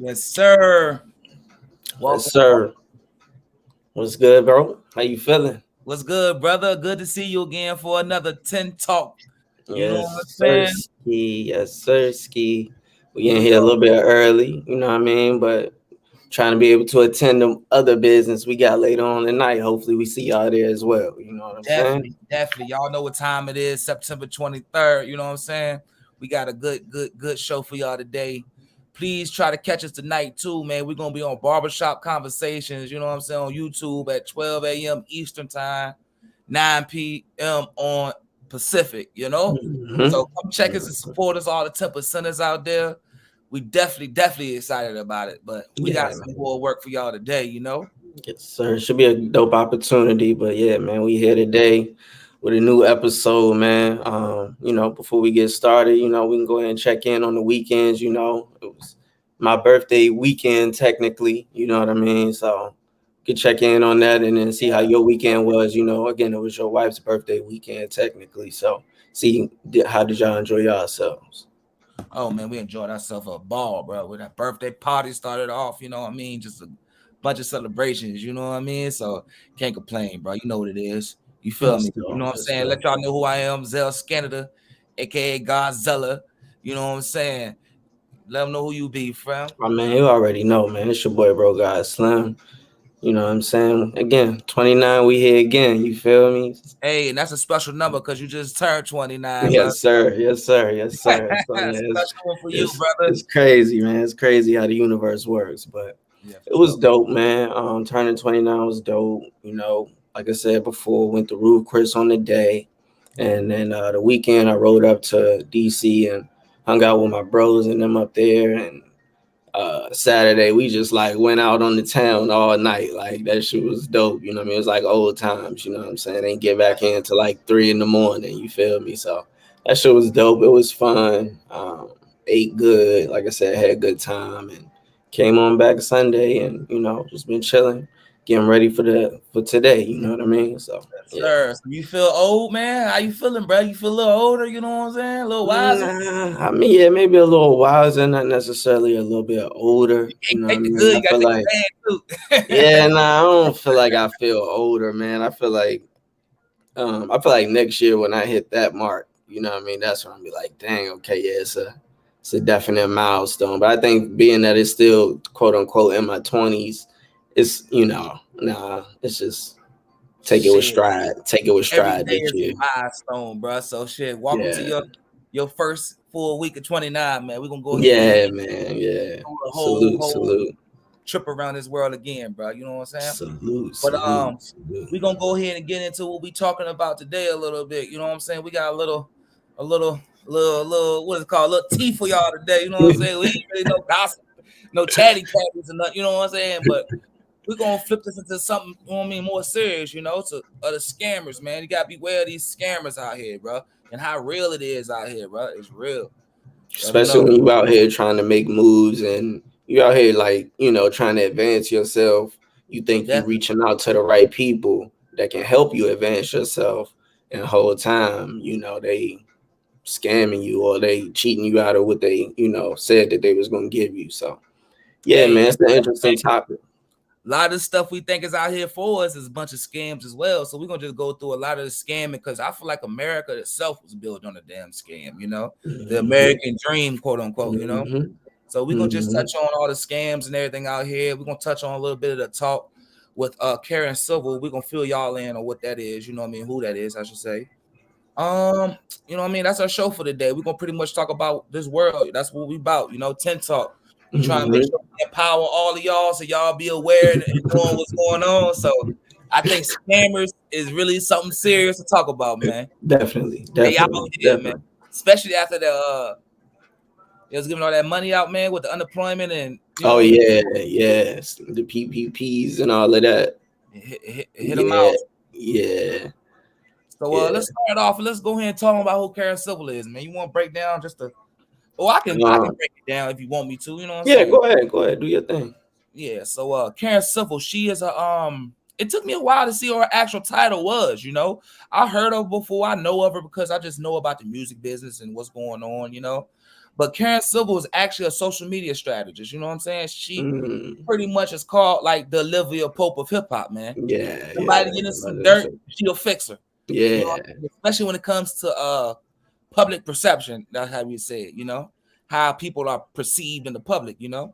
Yes, sir. Yes, Welcome. sir. What's good, bro? How you feeling? What's good, brother? Good to see you again for another 10 talk. You know what Yes, I'm sir, saying? ski. Yes, sir, ski. We Here in we here a go. little bit early, you know what I mean? But trying to be able to attend the other business we got later on tonight. Hopefully, we see y'all there as well. You know what I'm saying? Definitely, definitely. Y'all know what time it is, September 23rd. You know what I'm saying? We got a good show for y'all today. Please try to catch us tonight too, man. We're gonna be on Barbershop Conversations, you know what I'm saying, on YouTube at 12 a.m. Eastern time, 9 p.m. on Pacific, you know. Mm-hmm. So come check us and support us, all the 10%ers out there. We definitely excited about it. But we got Yeah, some man. more work for y'all today, you know. Yes, sir. Should be a dope opportunity. But yeah, man, we here today with a new episode, man. Before we get started, we can go ahead and check in on the weekends. It was my birthday weekend technically, you know what I mean? So could check in on that and then see how your weekend was. Again, it was your wife's birthday weekend technically. So how did y'all enjoy yourselves? Oh man, we enjoyed ourselves a ball, bro. With that birthday party started off, you know what I mean? Just a bunch of celebrations, you know what I mean? So can't complain, bro. You know what it is. You feel Let's me? You know go. what I'm Let's saying? go. Let y'all know who I am, Zell Canada, aka Godzilla. You know what I'm saying? Let them know who you be, fam. My man, you already know, man. It's your boy, bro, God Slim. You know what I'm saying? Again, 29, we here again. You feel me? Hey, and that's a special number because you just turned 29, bro. Yes, sir. Yes, sir. Yes, sir. So yeah, Special one for you, it's brother. it's crazy, man. It's crazy how the universe works. But Yeah, for it was sure. dope, man. Turning 29 was dope. Like I said before, went to Roof Chris on the day. And then the weekend I rode up to DC and hung out with my bros and them up there. And Saturday we just like went out on the town all night. Like that shit was dope. You know what I mean? It was like old times, you know what I'm saying? Ain't get back in till like 3 in the morning, you feel me? So that shit was dope. It was fun. Ate good, like I said, had a good time and came on back Sunday and just been chilling, getting ready for today, you know what I mean? So yeah. Sir, so you feel old, man? How you feeling, bro? You feel a little older, you know what I'm saying? A little wiser? Nah, I mean, yeah, maybe a little wiser, not necessarily a little bit older. Hey, You know what I take the mean? good, I you gotta feel take the like bad too. yeah, nah, I don't feel like I feel older, man. I feel like next year when I hit that mark, you know what I mean, that's when I'll be like, dang, okay, yeah, it's a definite milestone. But I think being that it's still quote unquote in my 20s, it's just Shit, take it with every stride day this is a year. milestone, bro. So shit, welcome to Yeah. your first full week of 29, man. We're gonna go ahead and get Yeah, man. Yeah. through the Salute, whole salute. trip around this world again, bro. You know what I'm saying? Salute, But salute, salute. we're gonna go ahead and get into what we talking about today a little bit. You know what I'm saying? We got a little what is it called? A little tea for y'all today. You know what I'm saying? We ain't really no gossip, no chatty catties and nothing, you know what I'm saying? But we're gonna flip this into something, you know what I mean, more serious, you know, to the scammers, man. You gotta beware of these scammers out here, bro. And how real it is out here, bro. It's real. You already Especially know. when you out here trying to make moves and you out here like, trying to advance yourself. You think you Definitely. reaching out to the right people that can help you advance yourself. And the whole time, they scamming you or they cheating you out of what they, said that they was gonna give you. So yeah, Hey, man, that's it's an another interesting thing. topic. A lot of stuff we think is out here for us is a bunch of scams as well. So we're gonna just go through a lot of the scamming because I feel like America itself was built on a damn scam, you know, the Hmm. American dream, quote unquote, you know. Hmm. So we're gonna just Hmm. touch on all the scams and everything out here. We're gonna touch on a little bit of the talk with Karen Civil. We're gonna fill y'all in on what that is, you know what I mean, who that is, I should say. Um, you know what I mean? That's our show for today. We're gonna pretty much talk about this world. That's what we about, you know, TENtalk. We trying to make Hmm. sure we empower all of y'all so y'all be aware and knowing what's going on. So I think scammers is really something serious to talk about, man. Definitely, They out definitely, here, man. definitely. Especially after they was giving all that money out, man, with the unemployment and you Oh know, yeah, yes, the PPPs and all of that. it hit them Yeah, out. yeah, So yeah. let's start off and let's go ahead and talk about who Karen Civil is, man. You want to break down just a oh, I can Uh, break it down if you want me to, you know what I'm yeah, saying? go ahead, do your thing. Yeah, so Karen Civil, she is a it took me a while to see what her actual title was, you know. I heard of her before, I know of her because I just know about the music business and what's going on, you know. But Karen Civil is actually a social media strategist. You know what I'm saying? She Mm. pretty much is called like the Olivia Pope of hip hop, man. Yeah, yeah. Somebody getting some dirt, she'll fix her. You know, Yeah. especially when it comes to public perception. That's how you say it, you know, how people are perceived in the public, you know.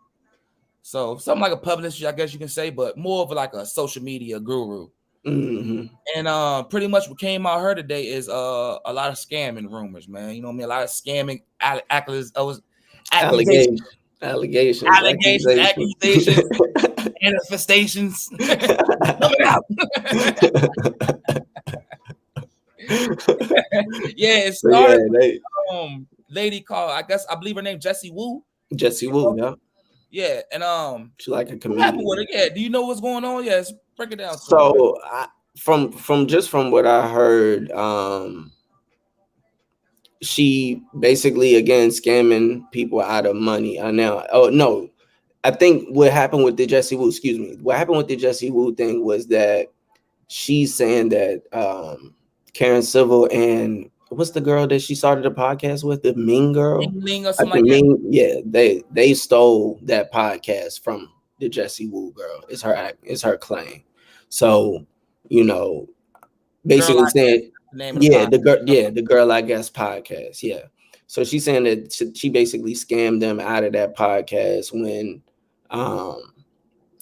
So something like a publisher, I guess you can say, but more of like a social media guru. Mm-hmm. And pretty much what came out her today is a lot of scamming rumors, man. You know what I mean? A lot of scamming accusations, Allegations. manifestations coming out. Yeah, it So yeah, started they with lady called, I believe her name Jessie Woo. Jessie You Woo, know? yeah. Yeah, and She like a what happened with comedian. her? Yeah, do you know what's going on? Yes, break it down to me. So from what I heard, she basically again scamming people out of money. Now, oh no, I think what happened with the Jessie Woo, excuse me, what happened with the Jessie Woo thing was that she's saying that Karen Civil and what's the girl that she started a podcast with, the Mean Girl, Ling Ling or I something like think that. Mean, yeah, they stole that podcast from the Jessie Woo girl. It's her claim. So you know, Girl, basically I guess saying, that's the name of the podcast. the girl I guess podcast, yeah. So she's saying that she basically scammed them out of that podcast when um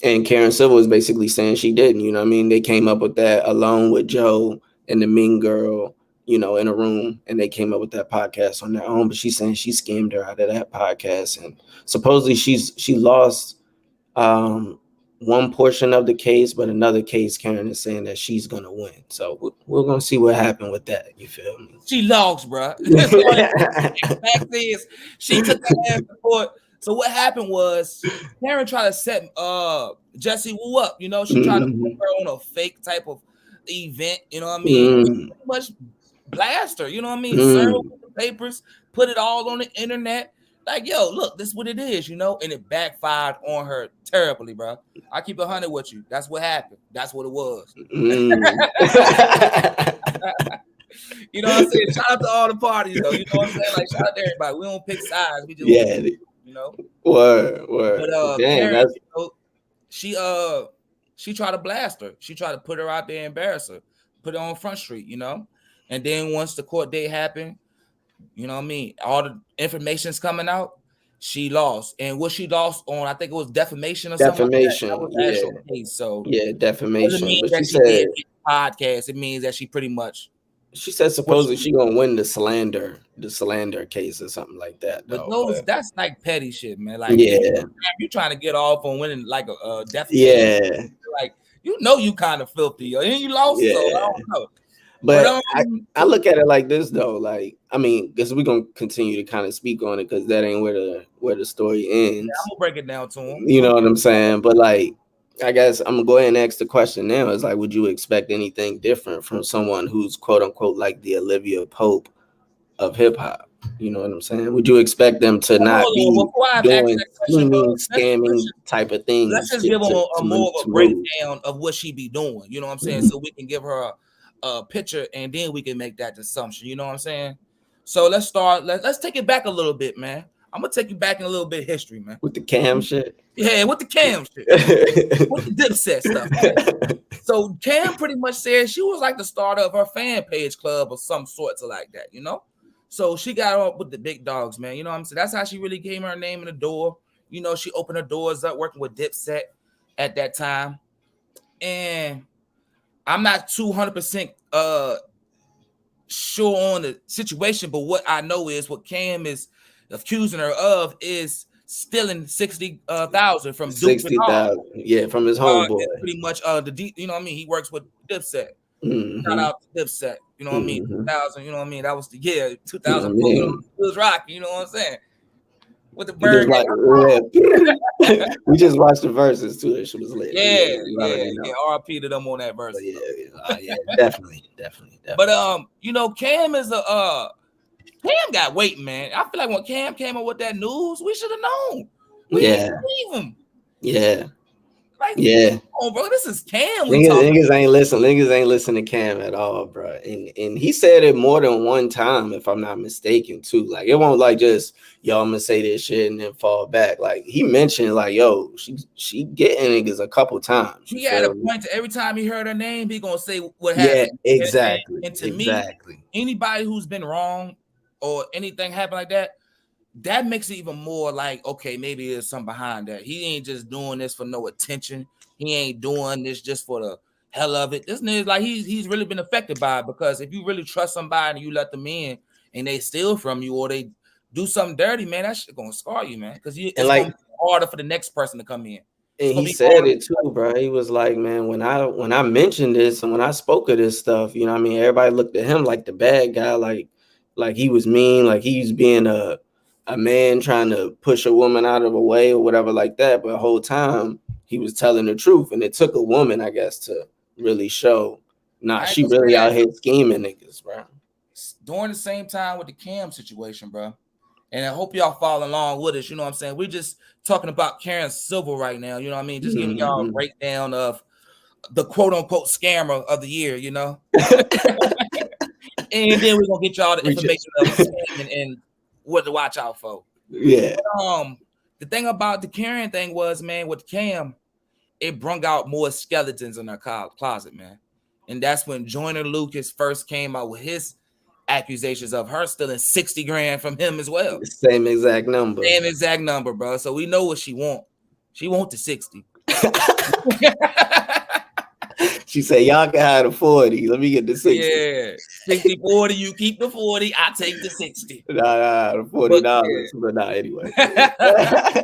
and Karen Civil is basically saying she didn't, you know what I mean? They came up with that alone with Joe and the Mean Girl, you know, in a room, and they came up with that podcast on their own. But she's saying she scammed her out of that podcast, and supposedly she lost one portion of the case, but another case Karen is saying that she's gonna win. So we're gonna see what happened with that. You feel me? She lost, bro. So fact is, she took that ass to court. So what happened was Karen tried to set Jessie Woo up. You know, she tried to put Mhm. her on a fake type of event. You know what I mean? Mm, Pretty much blast her. You know what I mean? Serve her mm, with the papers, put it all on the internet. Like, yo, look, this is what it is, you know, and it backfired on her terribly, bro. I keep 100 with you. That's what happened. That's what it was. mm. You know what I'm saying? Shout out to all the parties, though. You know what I'm saying? Like, shout out to everybody. We don't pick sides. We just want Yeah, you know. word. But Dang, Karen, that's you know, she tried to blast her. She tried to put her out there, embarrass her, put her on Front Street, you know. And then once the court date happened, you know what I mean, all the information's coming out. She lost, and what she lost on, I think it was defamation or something like that. That defamation. was the Yeah, actual case. So yeah, it doesn't defamation. mean But that she did get the podcast. It means that she pretty much she said what supposedly she gonna win the slander case or something like that but though. those But that's like petty shit, man. Like yeah, you trying to get off on winning like a defamation, yeah, like you know you kind of filthy, and you lost, so I yeah. don't know. But But I look at it like this though, like I mean, because we're gonna continue to kind of speak on it because that ain't where the story ends. I'm gonna break it down to him. You know what I'm saying? But like, I guess I'm gonna go ahead and ask the question now. Is like, would you expect anything different from someone who's quote unquote like the Olivia Pope of hip hop? You know what I'm saying? Would you expect them to not Hold on, be before I ask doing that question, bro, scheming, let's scamming type of let's things just give them a more of to a move? breakdown of what she be doing. You know what I'm saying? Mhm. So we can give her a picture, and then we can make that assumption. You know what I'm saying? So let's start. Let's take it back a little bit, man. I'm gonna take you back in a little bit of history, man. With the cam shit. Yeah, with the Cam shit, with the Dipset stuff, right? So Cam pretty much said she was like the starter of her fan page club or some sorts of like that, you know. So she got up with the big dogs, man. You know what I'm saying? That's how she really gave her name in the door. You know, she opened her doors up working with Dipset at that time. And I'm not 200% sure on the situation, but what I know is what Cam is accusing her of is stealing 60,000 from Duke Bernard. 60,000. Yeah, from his homeboy. It's pretty much you know what I mean. He works with Dipset. Shout Mm-hmm. out to Dipset. You know what I mean. Mm-hmm. 2000. You know what I mean. That was the year You know 2004. what I You know, mean? it was rocking. You know what I'm saying. With the We just bird. like we just watched the verses too. That shit was lit. But yeah, you already know. RP to them on that verse. But yeah, definitely. But you know, Cam is Cam got weight, man. I feel like when Cam came up with that news, we should have known. We didn't Yeah, believe him. yeah. Like, Yeah. oh, bro, this is Cam we Niggas, talking. niggas ain't listen. Niggas ain't listen to Cam at all, bro. And he said it more than one time, if I'm not mistaken, too. Like it won't like just yo, I'm gonna say this shit and then fall back. Like he mentioned, like yo, she getting niggas a couple times. You He had a feel me? point to every time he heard her name, he gonna say what Yeah, happened. exactly, And to me, exactly. anybody who's been wrong or anything happened like that, that makes it even more like, okay, maybe there's something behind that. He ain't just doing this for no attention. He ain't doing this just for the hell of it. This nigga, like he's really been affected by it, because if you really trust somebody and you let them in and they steal from you or they do something dirty, man, that shit gonna scar you, man. Because And it's gonna like be harder for the next person to come in. It's and gonna he be said harder. it too, bro. He was like, man, when I mentioned this and when I spoke of this stuff, you know what I mean, everybody looked at him like the bad guy, like he was mean, like he was being a man trying to push a woman out of the way or whatever like that. But the whole time he was telling the truth. And it took a woman, I guess, to really show, nah, I ain't she gonna say really that. out here scheming niggas, bro. During the same time with the Cam situation, bro. And I hope y'all follow along with us. You know what I'm saying? We're just talking about Karen Civil right now. You know what I mean? Just giving y'all a Mm-hmm. breakdown of the quote unquote scammer of the year, you know? And then we're gonna get y'all the Reach it. information of scamming and what to watch out for. Yeah. The thing about the Karen thing was, man, with Cam, it brung out more skeletons in her closet, man. And that's when Joyner Lucas first came out with his accusations of her stealing 60 grand from him as well. Same exact number. Same exact number, bro. So we know what she want. She want the 60. She said, y'all can have the 40. Let me get the 60. Yeah. 60, 40, you keep the 40, I take the 60. Nah, the But $40. But nah, anyway. yeah.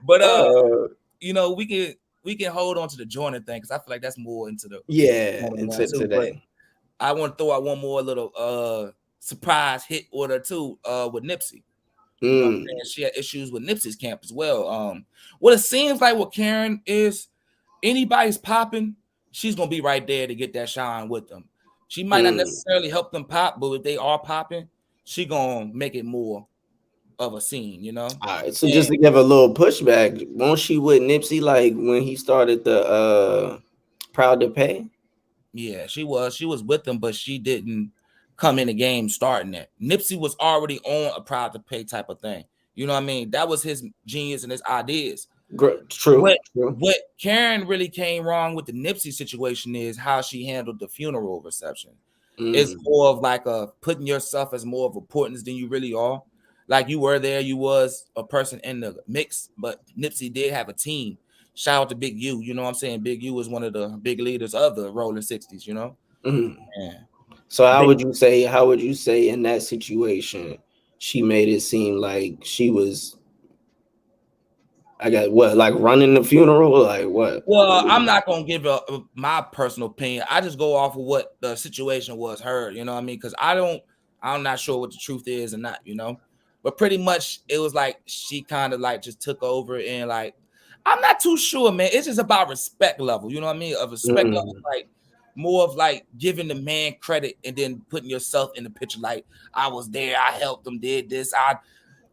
But uh, you know, we can hold on to the Jordan thing because I feel like that's more into the yeah, Jordan one into too. But today. I want to throw out one more little surprise hit order too with Nipsey. You know what I'm saying? She had issues with Nipsey's camp as well. What it seems like with Karen is anybody's popping, she's gonna be right there to get that shine with them. She might not necessarily help them pop, but if they are popping, she gonna make it more of a scene, you know. All right, so just And to give a little pushback, won't she with Nipsey like when he started the Proud to Pay? yeah, she was with them, but she didn't come in the game starting it. Nipsey was already on a proud to pay type of thing. You know what I mean? That was his genius and his ideas. True, What true. what Karen really came wrong with the Nipsey situation is how she handled the funeral reception. It's Mm, more of like a putting yourself as more of importance than you really are. Like you were there, you was a person in the mix, but Nipsey did have a team. Shout out to Big U. You know what I'm saying? Big U was one of the big leaders of the Rolling 60s, you know? mm. Yeah. So Big how would you say in that situation she made it seem like she was I got what like running the funeral? Like what? Well, I'm not gonna give my personal opinion. I just go off of what the situation was heard. You know what I mean? Because I'm not sure what the truth is or not. You know, but pretty much it was like she kind of like just took over and like I'm not too sure, man. It's just about respect level. You know what I mean? Of respect level, Mm, like more of like giving the man credit and then putting yourself in the picture. Like I was there, I helped them, did this,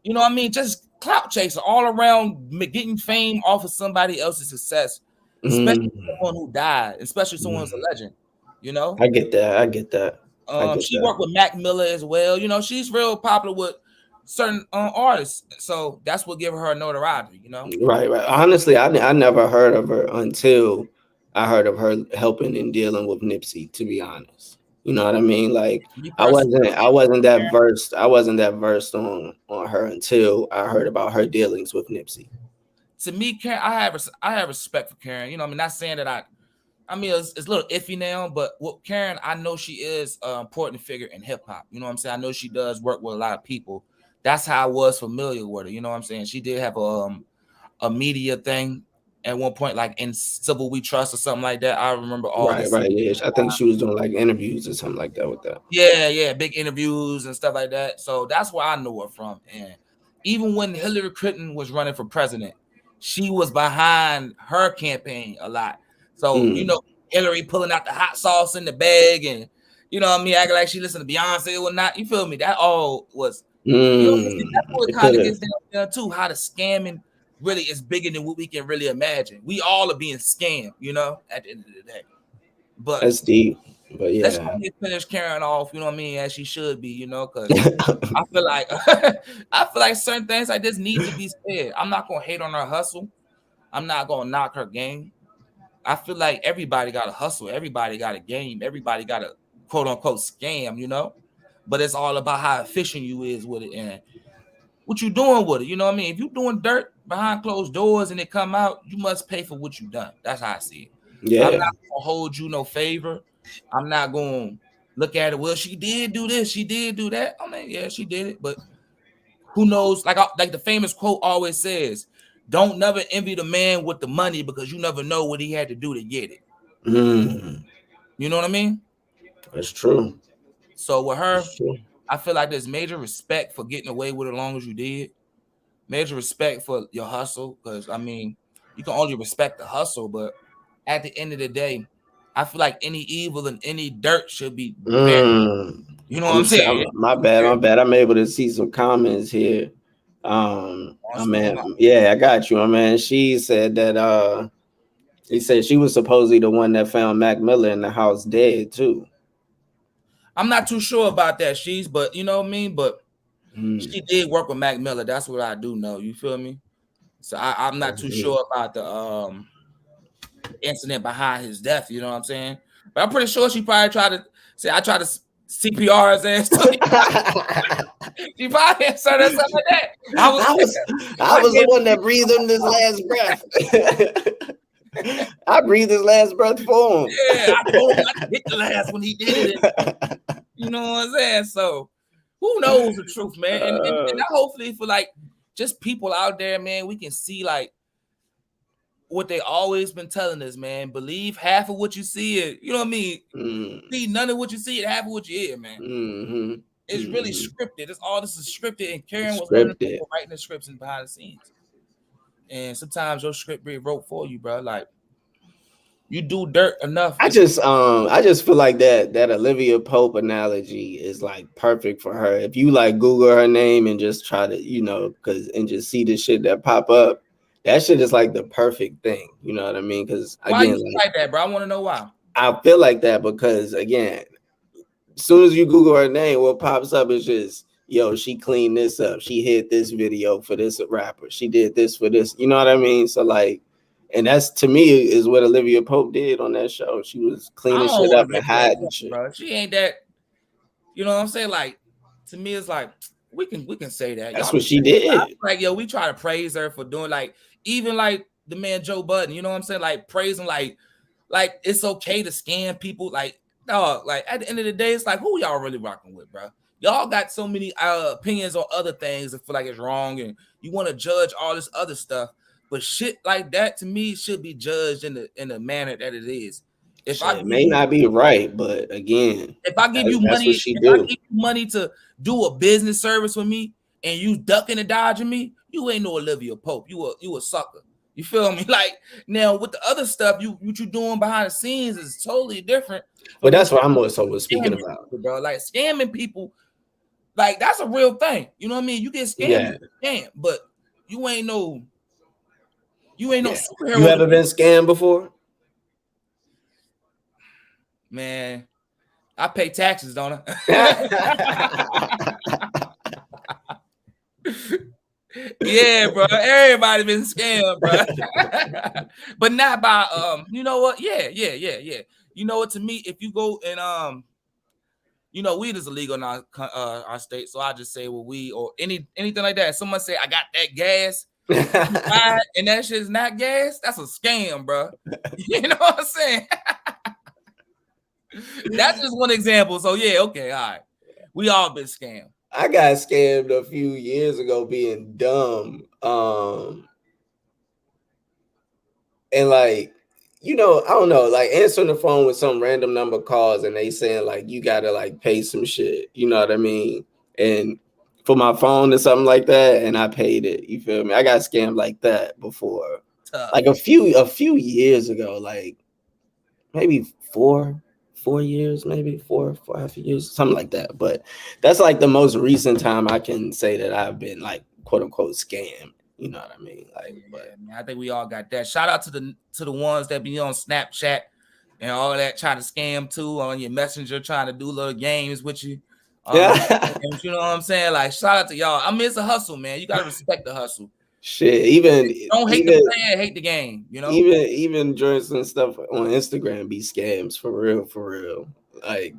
you know what I mean? Just clout chaser all around, getting fame off of somebody else's success, especially mm, someone who died, especially someone who's a mm. legend. You know, I get that. I get that. I get she that. worked with Mac Miller as well. You know, she's real popular with certain artists, so that's what gave her notoriety. You know, Right, right. Honestly, I never heard of her until I heard of her helping and dealing with Nipsey, to be honest. You know what I mean? Like me I personally, wasn't I wasn't that versed. I wasn't that versed on her until I heard about her dealings with Nipsey. to me, Karen, I have respect for Karen. You know, I mean, not saying that I mean, it's a little iffy now, but with Karen, I know she is an important figure in hip hop. You know what I'm saying? I know she does work with a lot of people. That's how I was familiar with her. You know what I'm saying? She did have a media thing at one point, like in Civil We Trust or something like that. I remember all Right, this. right. Yeah. I think she was doing like interviews or something like that with that. Yeah, big interviews and stuff like that. So that's where I know her from. And even when Hillary Clinton was running for president, she was behind her campaign a lot. So, Mm, Hillary pulling out the hot sauce in the bag and, you know what I mean, acting like she listened to Beyonce or not. You feel me? That all was, that's mm. what it It kind could of have. gets down there too, how the scamming really is bigger than what we can really imagine. We all are being scammed, you know, at the end of the day. But That's deep. But let's yeah. go ahead and finish Karen off, you know what I mean, as she should be, you know, because I feel like I feel like certain things like this need to be said. I'm not gonna hate on her hustle. I'm not gonna knock her game. I feel like everybody got to hustle. Everybody got a game. Everybody got a quote unquote scam, you know. But it's all about how efficient you is with it and what you doing with it. You know what I mean? If you doing dirt behind closed doors and it come out, you must pay for what you done. That's how I see it. I'm not Yeah. gonna hold you no favor. I'm not gonna look at it. Well, she did do this. She did do that. I mean, yeah, she did it, but who knows? Like the famous quote always says, "Don't never envy the man with the money because you never know what he had to do to get it." Mm, You know what I mean? that's true. So with her, That's true. I feel like there's major respect for getting away with it as long as you did. Major respect for your hustle, because I mean, you can only respect the hustle, but at the end of the day, I feel like any evil and any dirt should be buried. Mm. You know what I'm saying? My bad, my bad. I'm able to see some comments here. My What's going on? man, yeah, I got you, my man. She said that he said she was supposedly the one that found Mac Miller in the house dead too. I'm not too sure about that, but you know what I mean? But Mm. she did work with Mac Miller. That's what I do know. You feel me? So I'm not That's too deep. sure about the incident behind his death. You know what I'm saying? But I'm pretty sure she probably tried to say I tried to CPR his ass. She probably started something like that. I was, I was I I was the gave one that breathed him his last breath. I breathed his last breath for him. yeah, I told him not to hit the last when he did it. You know what I'm saying? So who knows the truth, man? And I hopefully for like just people out there, man, we can see like what they always been telling us, man. Believe half of what you see it. You know what I mean? See none of what you see it, half of what you hear, man. Mm-hmm. It's really Mm-hmm. scripted. It's all this is scripted, and Karen was one of the Scripted. people writing the scripts and behind the scenes. And sometimes your script be wrote for you, bro. Like you do dirt enough. I just feel like that Olivia Pope analogy is like perfect for her. If you like Google her name and just try to, and just see the shit that pop up, that shit is like the perfect thing. You know what I mean? Because Why you again, feel like like that, bro? I want to know why. I feel like that because again, as soon as you Google her name, what pops up is just, yo, she cleaned this up. She hit this video for this rapper. She did this for this. You know what I mean? So like, and that's to me is what Olivia Pope did on that show. She was I cleaning don't shit want up to and get to that hiding point, shit. bro. She ain't that. You know what I'm saying? Like to me, it's like we can say that. That's Y'all what can she say that. did. Like yo, we try to praise her for doing like even like the man Joe Budden. You know what I'm saying? Like praising like it's okay to scam people. Like dog. Like at the end of the day, it's like who y'all really rocking with, bro? Y'all got so many opinions on other things that feel like it's wrong, and you want to judge all this other stuff. But shit like that to me should be judged in the manner that it is. If I Shit give may you not be right, but again, if I give you that's what money, she if I do. give you money to do a business service with me and you ducking and dodging me, you ain't no Olivia Pope. You a sucker. You feel me? Like now with the other stuff, you what you doing behind the scenes is totally different But from what that's what I'm you also was speaking scamming about. people, bro. Like scamming people, like that's a real thing. You know what I mean? You get scammed, Yeah, you get scammed, but you ain't no you ain't no yeah. You superhero to ever me. been scammed before? Man, I pay taxes, don't I? Yeah, bro. Everybody been scammed, bro. But not by you know what? Yeah. You know what? To me, if you go and you know, weed is illegal in our state, so I just say well, weed or anything like that. Someone say I got that gas, and that shit is not gas. That's a scam, bro. You know what I'm saying? That's just one example. So yeah, okay, all right. We all been scammed. I got scammed a few years ago being dumb. And like, I don't know, like answering the phone with some random number calls and they saying like you gotta like pay some shit, you know what I mean? And for my phone or something like that, and I paid it. You feel me? I got scammed like that before. Like Tough. a few years ago, like maybe 4 years, maybe 4.5 years, something like that. But that's like the most recent time I can say that I've been like quote unquote scammed. You know what I mean? Like, but Yeah, man. I think we all got that. Shout out to the ones that be on Snapchat and all that, trying to scam too on your messenger, trying to do little games with you. yeah, You know what I'm saying? Like, shout out to y'all. I mean, it's a hustle, man. You gotta respect the hustle. shit. Even Don't hate the even player, hate the game. You know. even joints and stuff on Instagram be scams for real, for real. Like,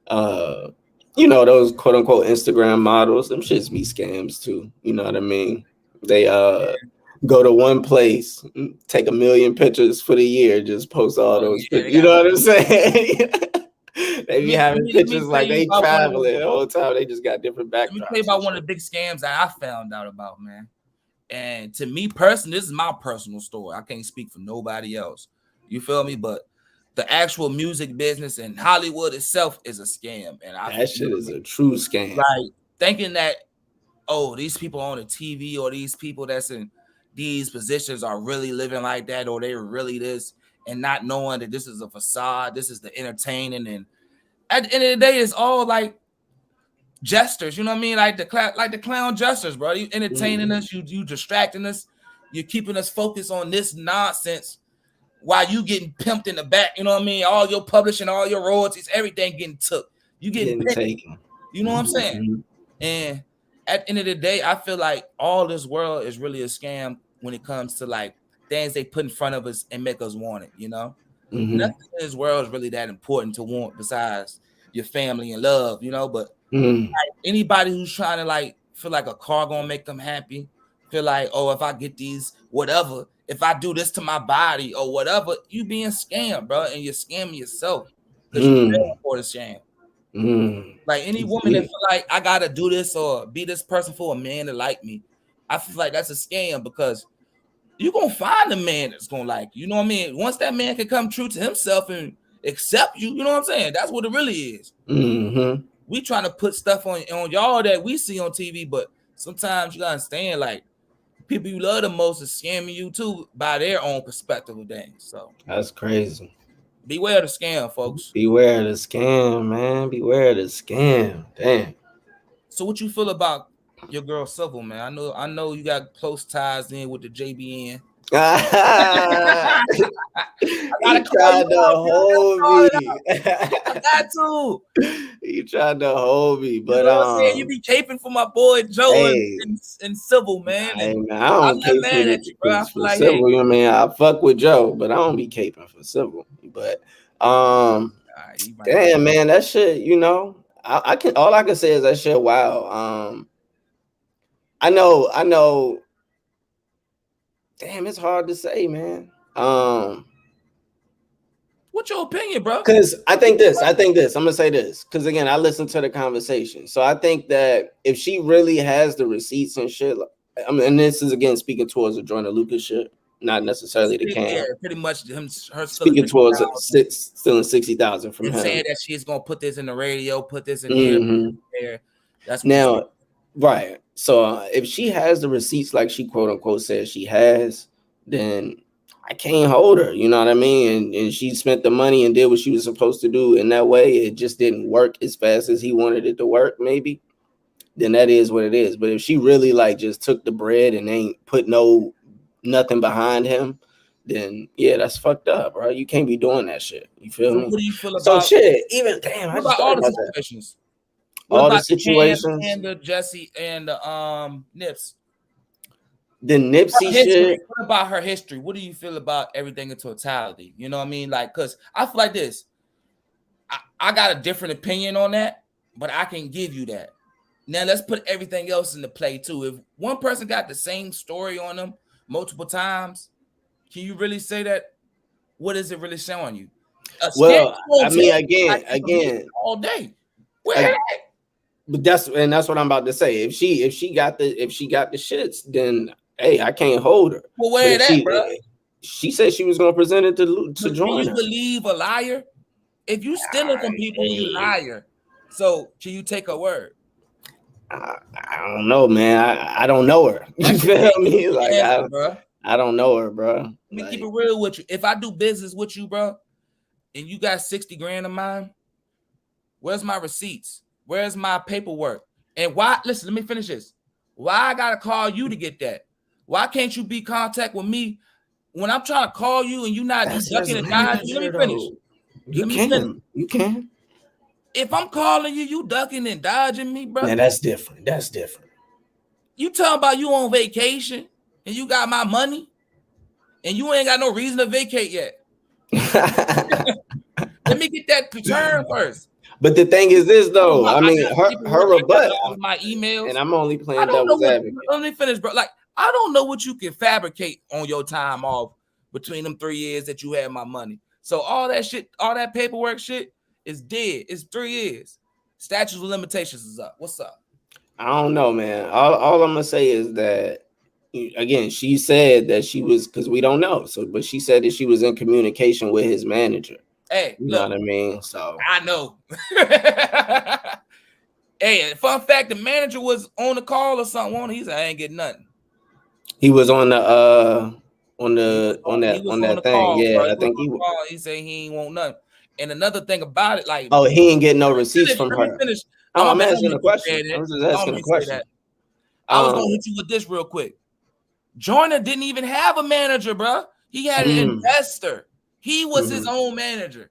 uh, those quote unquote Instagram models, them shits be scams too. You know what I mean? They go to one place, take a million pictures for the year, just post all Oh those yeah, pictures. they You got. know what I'm saying? They Let be me let having me let me pictures tell like you they about one of the. traveling the whole time. They just got different Let me tell you backdrops and about one of shit. the big scams that I found out about, man. And to me personally, this is my personal story. I can't speak for nobody else. You feel me? But the actual music business and Hollywood itself is a scam. And I That feel shit is a true scam. like thinking that, oh, these people on the TV or these people that's in these positions are really living like that, or they're really this, and not knowing that this is a facade, this is the entertaining. And at the end of the day, it's all like jesters, you know what I mean? Like the clown jesters, bro. You entertaining us, you distracting us, you're keeping us focused on this nonsense while you getting pimped in the back, you know what I mean? All your publishing, all your royalties, everything getting took. You getting Getting pimped, taken. you know what I'm saying? Mm-hmm. And at the end of the day, I feel like all this world is really a scam when it comes to like things they put in front of us and make us want it, you know? Mm-hmm. Nothing in this world is really that important to want besides your family and love, you know? But Mm-hmm. anybody who's trying to like feel like a car gonna make them happy, feel like, oh, if I get these whatever, if I do this to my body or whatever, you being scammed, bro, and you're scamming yourself because you fell for the scam. Mm-hmm. Like any woman that Yeah. feel like I gotta do this or be this person for a man to like me, I feel like that's a scam because you're gonna find a man that's gonna like you. You know what I mean? Once that man can come true to himself and accept you, you know what I'm saying? That's what it really is. Mm-hmm. We trying to put stuff on y'all that we see on TV, but sometimes you gotta understand like people you love the most is scamming you too by their own perspective of things. So That's crazy. beware the scam, folks. Beware the scam, man. Beware the scam. Damn. So what you feel about your girl Civil, man? I know you got close ties in with the JBN. I gotta He call you tried to out, man. I gotta hold call it me. out. I got to. He tried to hold me, You but know what I'm saying? You be caping for my boy Joe hey, and Civil, man. And I I'm don't not cape mad at you, bro. I feel for like, hey, civil. You know what I mean? I fuck with Joe, but I don't be caping for civil. But um, you might be. damn man, that shit. I can all I can say is that shit. Wow. I know. Damn, it's hard to say, man. What's your opinion, bro? Because I think this. I'm gonna say this because again, I listened to the conversation, so I think that if she really has the receipts and shit, I mean, and this is again speaking towards the Joyner Lucas shit, not necessarily the Yeah, Cam. pretty much her stealing Speaking towards 60,000 stealing 60,000 from and him. saying that she's gonna put this in the radio, put this in here, Hmm. there. That's what you Now, right. So if she has the receipts like she quote unquote says she has, then I can't hold her. You know what I mean? And she spent the money and did what she was supposed to do in that way. It just didn't work as fast as he wanted it to work, maybe. Then that is what it is. But if she really like just took the bread and ain't put nothing behind him, then yeah, that's fucked up, bro. You can't be doing that shit. You feel So me? what do you feel So about shit, even damn, I what just about thought all the about that. situations? What All the about the Cam situations, and the Jesse and the Nips? the Nipsey Her history. shit. What about her history? What do you feel about everything in totality? You know what I mean? Like, cause I feel like this. I got a different opinion on that, but I can give you that. Now let's put everything else into play too. If one person got the same story on them multiple times, can you really say that? What is it really showing you? A scam Well, won't I tell mean, you like information again, all day. Where I, that? but that's what I'm about to say. If she got the shits, then hey, I can't hold her. Well, But where if that, bro? she said she was gonna present it to But can join you her. believe a liar? If you stealing from people, you Hey, liar. So can you take a word? I don't know, man. I don't know her. You That's the feel thing. You me? need Like to answer, bro. I don't know her, bro. Let me keep it Like real with you. If I do business with you, bro, and you got 60 grand of mine, where's my receipts? Where's my paperwork? And why? Listen, let me finish this. Why I gotta call you to get that? Why can't you be contact with me when I'm trying to call you and you That's his ducking and dodging? Let me manager, finish. though. You can. You can. If I'm calling you, you ducking and dodging me, bro. Now that's different. That's different. You talking about you on vacation and you got my money and you ain't got no reason to vacate yet. Let me get that return first. But the thing is this, though. I I mean, got her paperwork. I got rebut, all of my emails. and I'm only I playing don't know devil's what. advocate. Let me finish, bro. Like I don't know what you can fabricate on your time off between them 3 years that you had my money. So all that shit, all that paperwork shit is dead. It's 3 years. Statute of limitations is up. What's up? I don't know, man. All I'm gonna say is that again, she said that she was because we don't know. So, but she said that she was in communication with his manager. Hey, You know look, what I mean? So I know. Hey, fun fact: the manager was on the call or something. He said, "I ain't getting nothing." he was on the on He was on the that thing. call, bro. Yeah, He I was think on he. the call. He said he ain't want nothing. And another thing about it, like, Oh, he ain't getting no let me receipts finish. from Let me her. finish. Oh, I'm I don't asking mean a to question. say that. I'm just I asking don't a mean to say question. that. I was gonna hit you with this real quick. Joyner didn't even have a manager, bro. He had an investor. He was his own manager.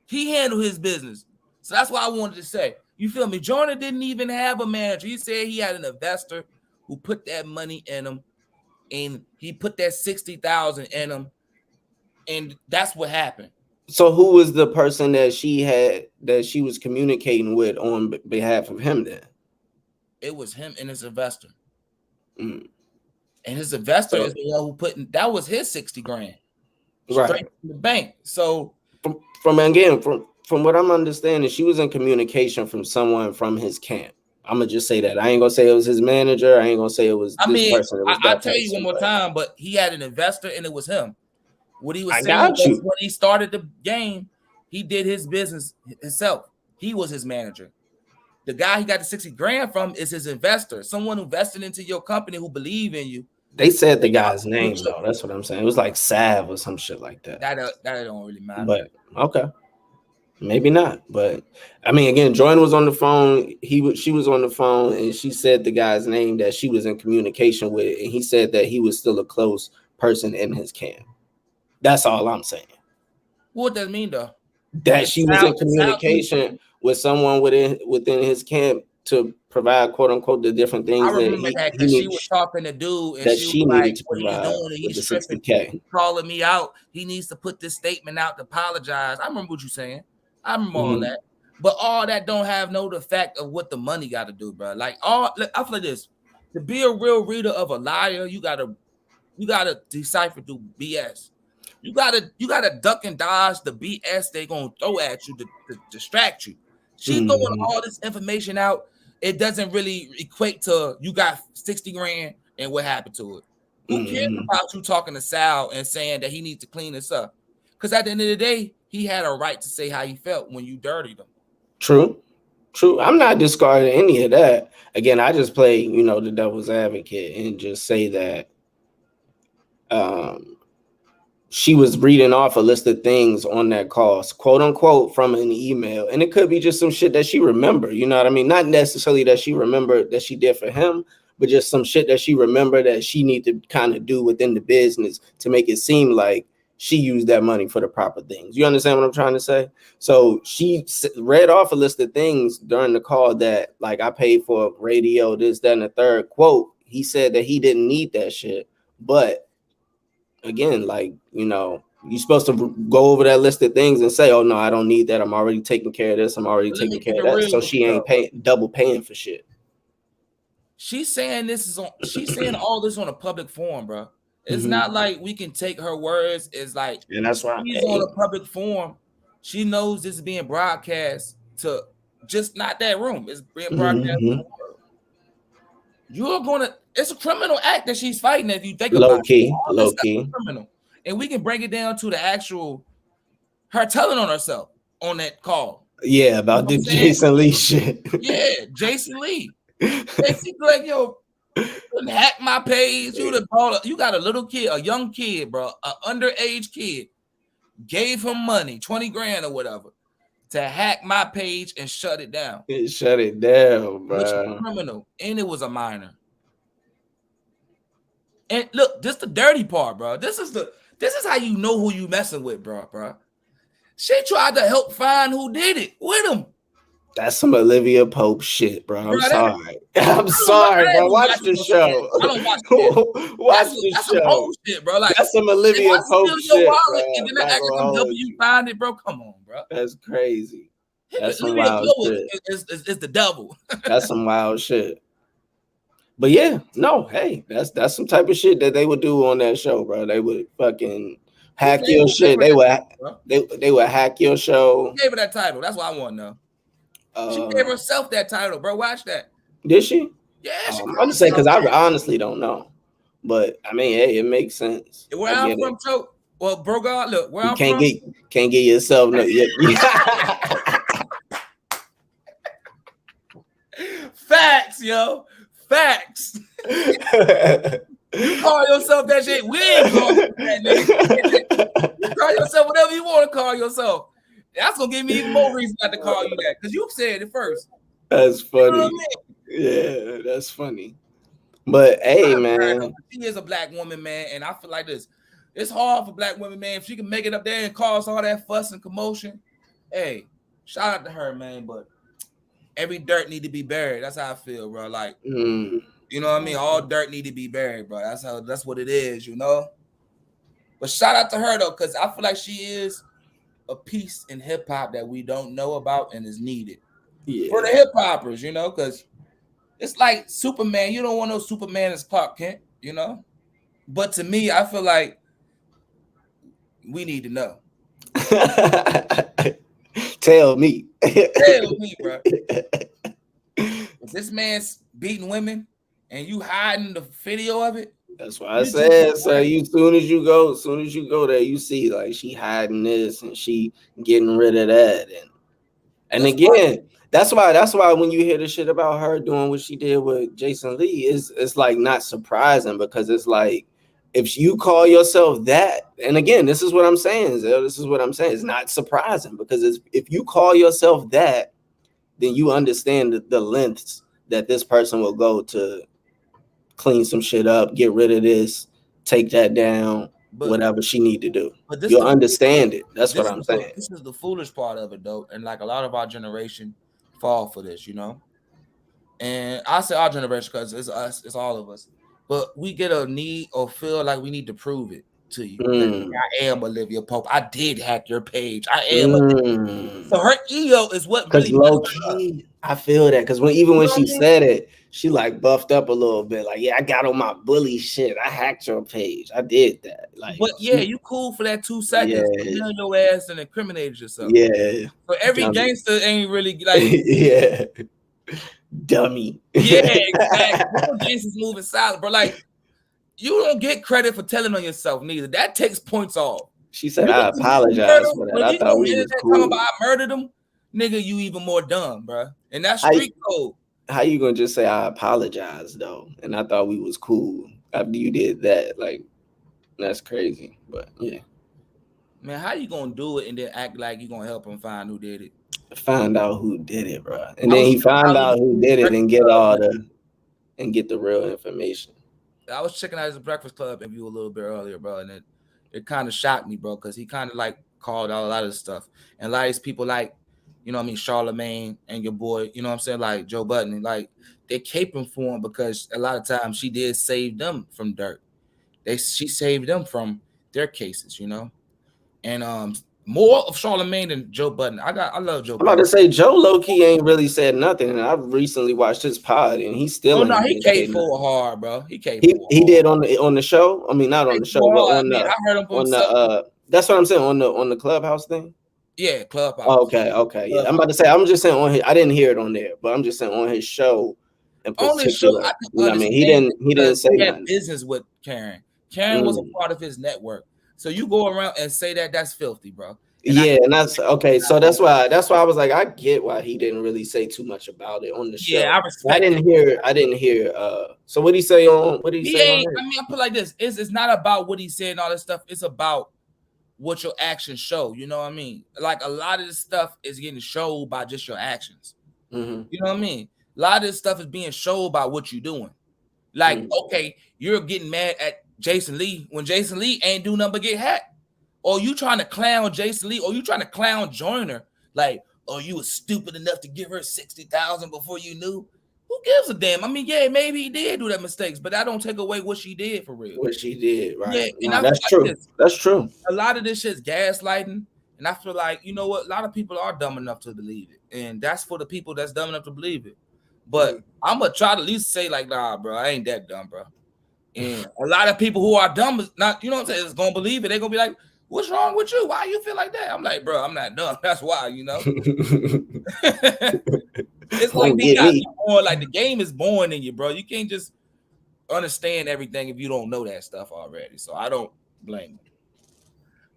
He handled his business. So that's why I wanted to say. You feel me? Joyner didn't even have a manager. He said he had an investor who put that money in him, and he put that 60,000 in him, and that's what happened. So who was the person that she was communicating with on behalf of him then? It was him and his investor. Mm. And his investor So is the one who put in, that was his 60 grand straight right. from the bank. So From again from what I'm understanding, she was in communication from someone from his camp. I'm gonna just say that. I ain't gonna say it was his manager. I ain't gonna say it was I this mean, person. It was I that tell you one person. more But time, but he had an investor and it was him. What he was I saying got was you. when he started the game, he did his business himself. He was his manager. The guy he got the 60 grand from is his investor, someone who invested into your company who believe in you. They said the guy's name though. That's what I'm saying. It was like Sav or some shit like that. That don't really matter. But okay. Maybe not, but I mean, again, Jordan was on the phone. She was on the phone, and she said the guy's name that she was in communication with, and he said that he was still a close person in his camp. That's all I'm saying. What does that mean though? That It she was in sounds to me. communication with someone within his camp to provide quote unquote the different I things that remember that he because she needed was talking to dude and that she was she like, needed to what he's provide doing and with he's the tripping. 60K. He's calling me out. He needs to put this statement out to apologize. I remember what you're saying. I remember all that. But all that don't have no effect of what the money got to do, bro. Like I feel like this. To be a real reader of a liar, you gotta decipher through BS. You gotta duck and dodge the BS they gonna throw at you to distract you. She throwing all this information out. It doesn't really equate to you got 60 grand and what happened to it. Who cares about you talking to Sal and saying that he needs to clean this up? Because at the end of the day, he had a right to say how he felt when you dirtied him. True. I'm not discarding any of that. Again, I just play, the devil's advocate and just say that um, she was reading off a list of things on that call, quote unquote, from an email. And it could be just some shit that she remembered. You know what I mean? Not necessarily that she remembered that she did for him, but just some shit that she remembered that she need to kind of do within the business to make it seem like she used that money for the proper things. You understand what I'm trying to say? So she read off a list of things during the call that, like, I paid for radio, this, that, and the third. Quote, he said that he didn't need that shit. But again, like, you're supposed to go over that list of things and say, oh, no, I don't need that. I'm already taking care of this. I'm already taking care of that. So she ain't double paying for shit. She's saying she's saying all this on a public forum, bro. It's not like we can take her words. It's like, and that's why she's on a public forum. She knows this is being broadcast to just not that room. It's being broadcast to the world. You're gonna. It's a criminal act that she's fighting. If you think about it, all this stuff is criminal, and we can break it down to the actual her telling on herself on that call. Yeah, about the Jason Lee shit. Yeah, Jason Lee. Basically, like, yo, hack my page. You got a little kid, a young kid, bro, an underage kid. Gave him money, 20 grand or whatever, to hack my page and shut it down. Shut it down, bro. Which is criminal, and it was a minor. And look, this the dirty part, bro. This is how you know who you messing with, bro. She tried to help find who did it with him. That's some Olivia Pope shit, bro. I'm Bro, that, sorry. I'm I don't know. sorry, I ain't bro. gonna Watch watch the no scandal. show. I don't watch scandal. Watch the That's some show. whole shit, bro. Like, That's some if Olivia I Pope steal your shit, bro. wallet and I'm then I not act like gonna I'm hold helping you you. find it, bro, come on, bro. That's crazy. That's some Olivia wild Pope shit. is the devil. That's some wild shit. But yeah, no, hey, that's some type of shit that they would do on that show, bro. They would fucking Who hack gave your her shit. that title, bro? They would hack your Who show. gave her that title? That's what I want to know. She gave Uh, herself that title, bro. Watch that. did she? Yeah, she I'm called just saying herself because I that. honestly don't know. But I mean, hey, it makes sense. Where I I'm get it. from, Choke. Well, bro, God, look, where You I'm from. can't get yourself no. Facts, yo. Facts. You call yourself that shit. We ain't calling you that, nigga. You call yourself whatever you want to call yourself. That's gonna give me even more reason not to call you that because you said it first. That's You know what I funny. mean? Yeah, that's funny. But hey, man. She is a black woman, man, and I feel like this. It's hard for black women, man. If she can make it up there and cause all that fuss and commotion, hey, shout out to her, man. But every dirt need to be buried. That's how I feel, bro. Like, you know what I mean? All dirt need to be buried, bro. That's what it is, you know. But shout out to her though, because I feel like she is a piece in hip hop that we don't know about and is needed for the hip hoppers, you know, because it's like Superman. You don't want no Superman as Clark Kent, you know. But to me, I feel like we need to know. Tell me. Tell me, bro. If this man's beating women and you hiding the video of it, that's why I said, so you soon as you go there, you see like she hiding this and she getting rid of that. And again, that's why when you hear the shit about her doing what she did with Jason Lee, it's like not surprising because it's like if you call yourself that, and again, this is what I'm saying, Zell, this is what I'm saying. It's not surprising because if you call yourself that, then you understand the lengths that this person will go to clean some shit up, get rid of this, take that down, whatever she need to do. You'll understand it. That's what I'm saying. This is the foolish part of it, though, and like a lot of our generation fall for this, you know. And I say our generation because it's us, it's all of us. But we get a need or feel like we need to prove it to you. I am Olivia Pope. I did hack your page. I am. So her ego is what really. Low key, I feel that because when she said it, she like buffed up a little bit. Like, yeah, I got on my bully shit. I hacked your page. I did that. Like, but yeah, you cool for that 2 seconds. Yeah. Your ass and incriminated yourself. Yeah. So every gangster ain't really like. Yeah. Dummy. Yeah, exactly. Gangsters moving silent, bro. Like, you don't get credit for telling on yourself neither. That takes points off. She said, I apologize for that. I thought we was cool. Talking about I murdered him, nigga, you even more dumb, bro. And that's street code. How you gonna just say I apologize though? And I thought we was cool after you did that. Like, that's crazy. But yeah. Man, how you gonna do it and then act like you gonna help him find who did it? Find out who did it, bro. And then he found out who did it and get the real information. I was checking out his Breakfast Club interview a little bit earlier, bro, and it kind of shocked me, bro, because he kind of like called out a lot of stuff. And a lot of these people like, you know what I mean, Charlemagne and your boy, you know what I'm saying, like Joe Budden, like they're caping for him because a lot of times she did save them from dirt. She saved them from their cases, you know. And more of Charlemagne than Joe Budden. I love Joe Budden. I'm about to say Joe low-key ain't really said nothing. And I've recently watched his pod and he still ain't. He caped for hard, bro. He caped he did on the show. I mean, not on the show, but on the I heard him on the that's what I'm saying on the Clubhouse thing. Yeah, Clubhouse. Okay. Yeah. I'm about to say I'm just saying on his, I didn't hear it on there, but I'm just saying on his show in particular. You know what I mean? He didn't say nothing. Business with Karen. Karen was a part of his network. So you go around and say that's filthy, bro. And that's okay. So that's why I was like, I get why he didn't really say too much about it on the show. Yeah, I didn't hear. So what he say on? What he say? I mean, I put like this: it's not about what he said and all this stuff. It's about what your actions show. You know what I mean? Like a lot of this stuff is getting showed by just your actions. Mm-hmm. You know what I mean? A lot of this stuff is being showed by what you're doing. Like, okay, you're getting mad at Jason Lee when Jason Lee ain't do nothing but get hacked. Or you trying to clown Jason Lee, or you trying to clown Joyner, like, oh, you was stupid enough to give her 60,000 before you knew. Who gives a damn? I mean, yeah, maybe he did do that mistakes, but that don't take away what she did for real. What she did, Yeah, right? and No, I feel that's like true. this. That's true. A lot of this shit's gaslighting, and I feel like, you know what, a lot of people are dumb enough to believe it, and that's for the people that's dumb enough to believe it. But I'm gonna try to at least say like, nah, bro, I ain't that dumb, bro. And a lot of people who are dumb is not, you know what I'm saying, is gonna believe it. They're gonna be like, what's wrong with you? Why you feel like that? I'm like, bro, I'm not dumb. That's why, you know. It's like Don't they get got me. you born, like the game is born in you, bro. You can't just understand everything if you don't know that stuff already. So I don't blame them.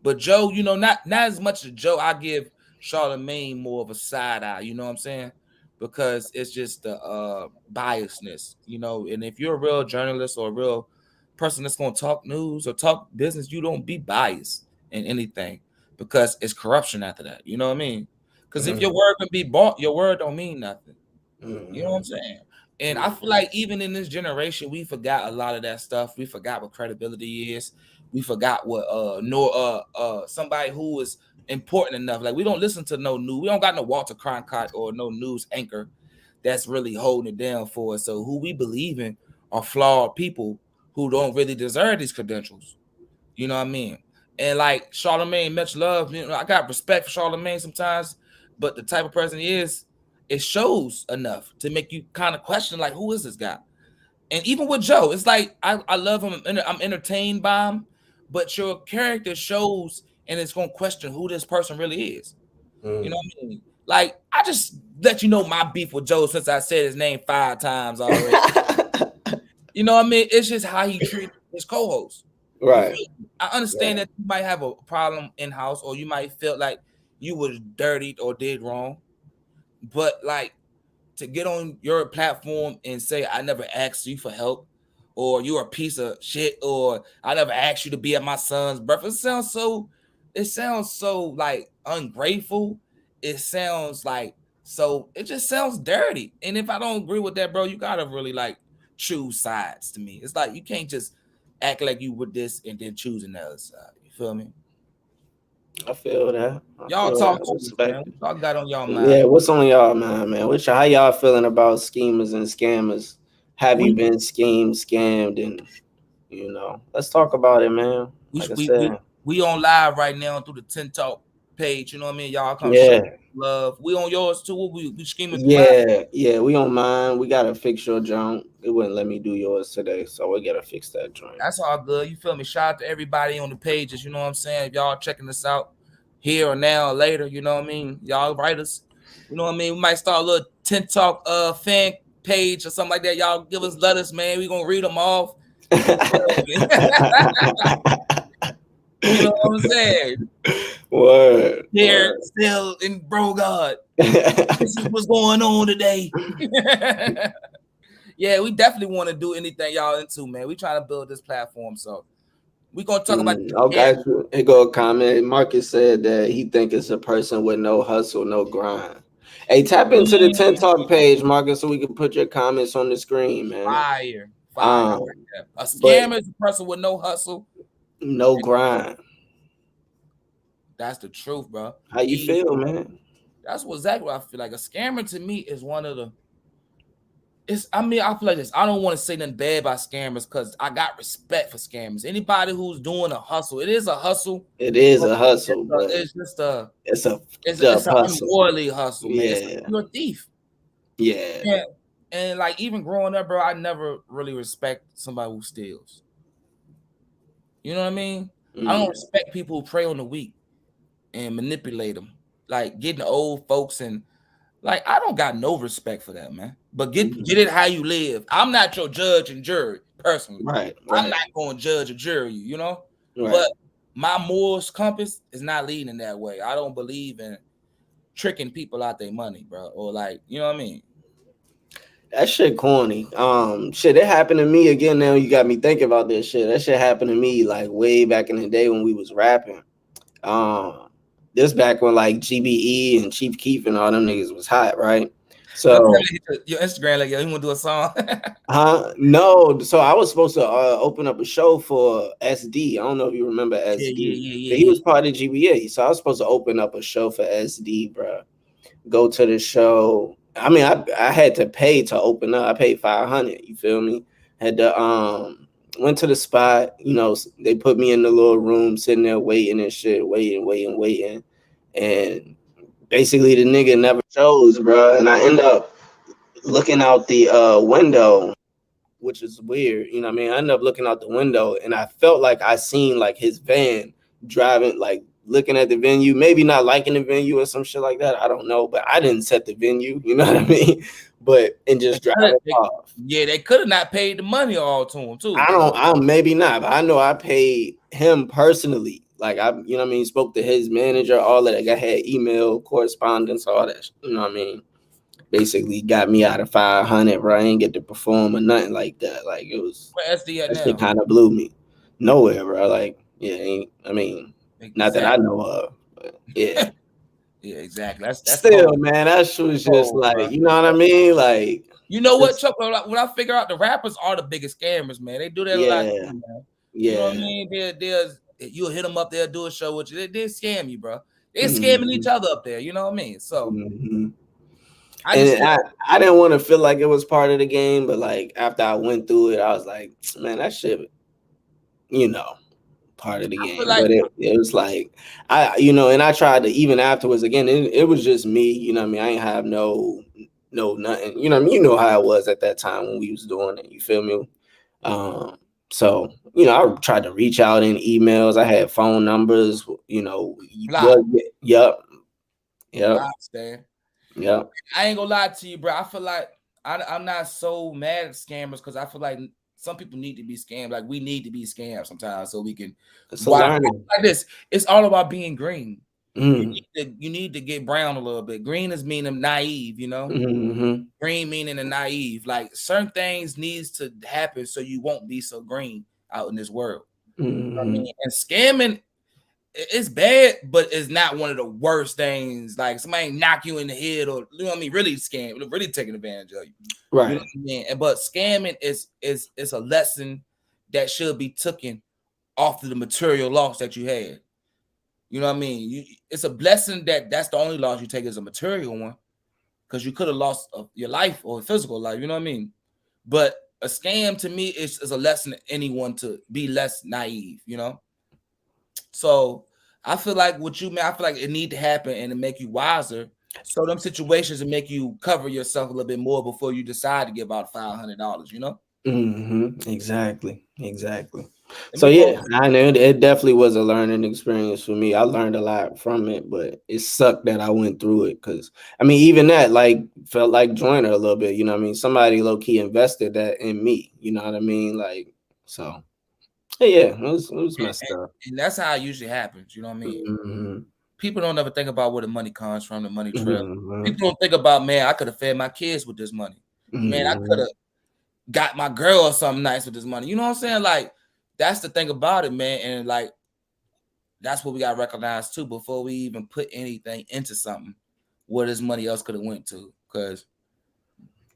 But Joe, you know, not as much as Joe, I give Charlemagne more of a side eye, you know what I'm saying? Because it's just the biasness, you know. And if you're a real journalist or a real person that's gonna talk news or talk business, you don't be biased in anything because it's corruption after that. You know what I mean? Because if your word can be bought, your word don't mean nothing. You know what I'm saying? And I feel like even in this generation, we forgot a lot of that stuff. We forgot what credibility is. We forgot what somebody who is important enough. Like we don't listen to no news. We don't got no Walter Cronkite or no news anchor that's really holding it down for us. So who we believe in are flawed people who don't really deserve these credentials. You know what I mean? And like Charlemagne, much love. You know, I got respect for Charlemagne sometimes, but the type of person he is, it shows enough to make you kind of question, like, who is this guy? And even with Joe, it's like I love him. I'm entertained by him, but your character shows, and it's gonna question who this person really is. You know what I mean? Like I just let you know my beef with Joe since I said his name 5 times already. You know what I mean? It's just how he treats his co-host. You Right. feel me? I understand that you might have a problem in house, or you might feel like you was dirtied or did wrong, but like to get on your platform and say I never asked you for help, or you're a piece of shit, or I never asked you to be at my son's birthday. It sounds so like ungrateful. It sounds like it just sounds dirty. And if I don't agree with that, bro, you gotta really like choose sides to me. It's like you can't just act like you with this and then choose another side. You feel me? I feel that. I Y'all feel that. talk I to us, man. respect it. What y'all got on y'all mind? Yeah, what's on y'all mind, man? How y'all feeling about schemers and scammers? Have you We been scammed, and let's talk about it, man. we Like I we we, said, we on live right now through the TENtalk page. You know what I mean? Y'all come show yeah, love. We on yours too. We scheming for mine. yeah, we on mine. We gotta fix your junk. It wouldn't let me do yours today, so we gotta fix that joint. That's all good. You feel me? Shout out to everybody on the pages. You know what I'm saying? If y'all checking this out here or now or later, you know what I mean? Y'all write us. You know what I mean? We might start a little TENtalk fan page or something like that. Y'all give us letters, man. We gonna read them off. You feel me? You know what I'm saying? Word, Here, word. still in bro God. This is what's going on today. Yeah, we definitely want to do anything y'all into, man. We trying to build this platform, so we gonna talk about Okay, here go a comment. Marcus said that he think it's a person with no hustle, no grind. Hey, tap into the TENtalk page, Marcus, so we can put your comments on the screen, man. fire. I Um, like that. A but scammer is a person with no hustle. no grind. That's the truth, bro. How you feel, man? That's exactly what I feel like. A scammer to me is one of the. I mean, I feel like this. I don't want to say nothing bad about scammers because I got respect for scammers. Anybody who's doing a hustle, it is a hustle. It is But a hustle, but it's just a it's a it's dub an hustle. unworldly hustle, man. Yeah, You're a thief. yeah. Yeah. And like even growing up, bro, I never really respect somebody who steals. You know what I mean? I don't respect people who prey on the weak and manipulate them. Like getting old folks and like I don't got no respect for that, man. But get it how you live. I'm not your judge and jury personally. Right, I'm right, not going to judge or jury you, you know. right. But my morals compass is not leading that way. I don't believe in tricking people out their money, bro, or like you know what I mean. That shit corny. Shit, it happened to me again. Now you got me thinking about this shit. That shit happened to me like way back in the day when we was rapping. Um, this back when like GBE and Chief Keef and all them niggas was hot, right? Don't tell So, me your Instagram like, yo, you want to do a song? no. So I was supposed to open up a show for SD. I don't know if you remember Yeah, yeah, SD, yeah, but he yeah, was part of GBA. So I was supposed to open up a show for SD, bro. Go to the show. I mean, I had to pay to open up. I paid 500. You feel me? Had to went to the spot. You know, they put me in the little room, sitting there waiting and shit, waiting, and basically the nigga never shows, bro. And I end up looking out the window, which is weird. You know what I mean? I ended up looking out the window and I felt like I seen like his van driving, like looking at the venue, maybe not liking the venue or some shit like that. I don't know, but I didn't set the venue, you know what I mean? But and They just coulda driving they off. yeah, they coulda not paid the money all to him too, I cause don't, I maybe not, but I know I paid him personally. Like I, you know what I mean, spoke to his manager, all of that. I had email correspondence, all that. You know what I mean? Basically got me out of 500, bro. I ain't get to perform or nothing like that. Like it was where SD at that shit now? kind of blew me nowhere, bro. Like yeah, ain't, I mean, not that I Exactly. know of, but yeah. Yeah, exactly. That's Still, cold. man, that shit was just Cold, like, bro. you know what I mean? Like You know what, just Chuck? Like, when I figure out the rappers are the biggest scammers, man. They do that a lot yeah, too, man. You know what I yeah. mean? You'll hit them up, they'll do a show with you. They scam you, bro. They're scamming each Hmm. other up there. You know what I mean? So Hmm. I just And feel I didn't want to feel like it was part of the game, but like after I went through it, I was like, man, that shit, you know, part of the I feel game. like But it was like and I tried to even afterwards again, it was just me, you know what I mean? I ain't have no nothing. You know what I mean? You know how it was at that time when we was doing it, you feel me? Um so, I tried to reach out in emails. I had phone numbers, block, what yep, yep, block, Stan. yep. I ain't gonna lie to you, bro. I feel like I'm not so mad at scammers because I feel like some people need to be scammed. Like we need to be scammed sometimes so we can. It's a Why learning. like this? It's all about being green. Mm, You need to get brown a little bit. Green is meaning naive, you know. mm-hmm, Green meaning a naive. Like certain things needs to happen so you won't be so green out in this world. I mm-hmm, mean, and scamming it's bad, but it's not one of the worst things. Like somebody knock you in the head, or you know what I mean, really scam, really taking advantage of you. You know right. what I mean? But scamming is a lesson that should be taken off of the material loss that you had. You know what I mean? It's a blessing that that's the only loss you take is a material one, because you could have lost your life or physical life. You know what I mean? But a scam to me is a lesson to anyone to be less naive. You know, so I feel like what you mean, I feel like it need to happen and to make you wiser. So them situations and make you cover yourself a little bit more before you decide to give out $500. You know, Exactly. Exactly. let So me yeah, go. I know it definitely was a learning experience for me. I learned a lot from it, but it sucked that I went through it because I mean, even that like felt like Joyner a little bit. You know what I mean? Somebody low key invested that in me. You know what I mean? Like so. Yeah, it was And, messed and, up. and that's how it usually happens. You know what I mean? Hmm. People don't ever think about where the money comes from, the money trail. Hmm. People don't think about, man, I could have fed my kids with this money. Man, I could Hmm. have got my girl something nice with this money. You know what I'm saying? Like, that's the thing about it, man. And like, that's what we got to recognize too before we even put anything into something. Where this money else could have went to, because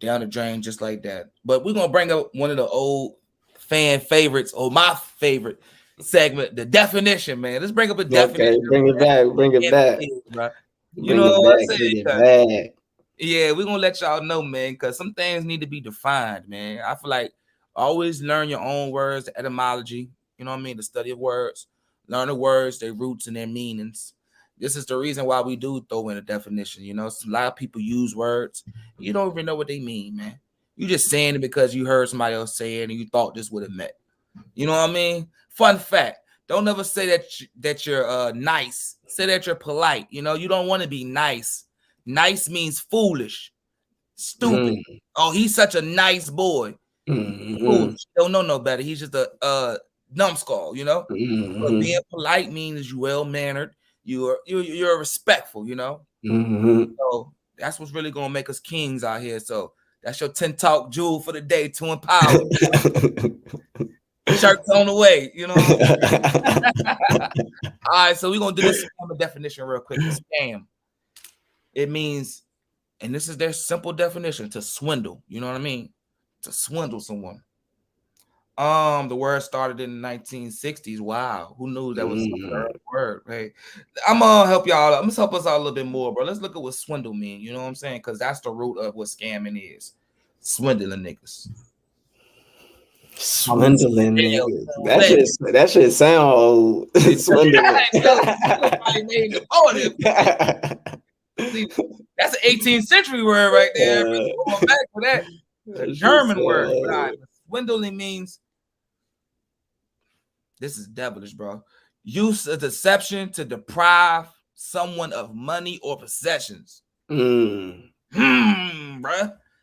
down the drain just like that. But we're gonna bring up one of the old fan favorites, or my favorite segment, the definition, man. Let's bring up a definition Okay, bring it back. Bring it back. bro. You Bring know it what I'm back. saying? Bring it 'Cause back. yeah, we're gonna let y'all know, man, because some things need to be defined, man. I feel like always learn your own words, the etymology, you know what I mean? The study of words, learn the words, their roots, and their meanings. This is the reason why we do throw in a definition. You know, a lot of people use words, you don't even know what they mean, man. You just saying it because you heard somebody else say it and you thought this would have met. You know what I mean? Fun fact. Don't ever say that you're nice. Say that you're polite. You know, you don't want to be nice. Nice means foolish, stupid. Mm, Oh, he's such a nice boy. mm, Foolish. Don't know no better. He's just a numbskull, you know. But mm, being polite means you well mannered. You're respectful, you know. mm. So that's what's really gonna make us kings out here. So that's your TENtalk jewel for the day to empower. Shirts on the way, you know what I'm saying? All right, so we're gonna do this scam definition real quick. A scam. It means And this is their simple definition: to swindle. You know what I mean? To swindle someone. The word started in the 1960s. Wow, who knew that was such an early word? Hey, I'm gonna help y'all. I'm gonna help us out a little bit more, bro. Let's look at what swindle mean. You know what I'm saying? Because that's the root of what scamming is. Swindling niggas. Swindling Hell, niggas. That shit sound old. Swindling. look, somebody made the poet. See, that's an 18th century word right there. Going back to that, it's a German word. But swindling means, this is devilish, bro. Use of deception to deprive someone of money or possessions. Bro.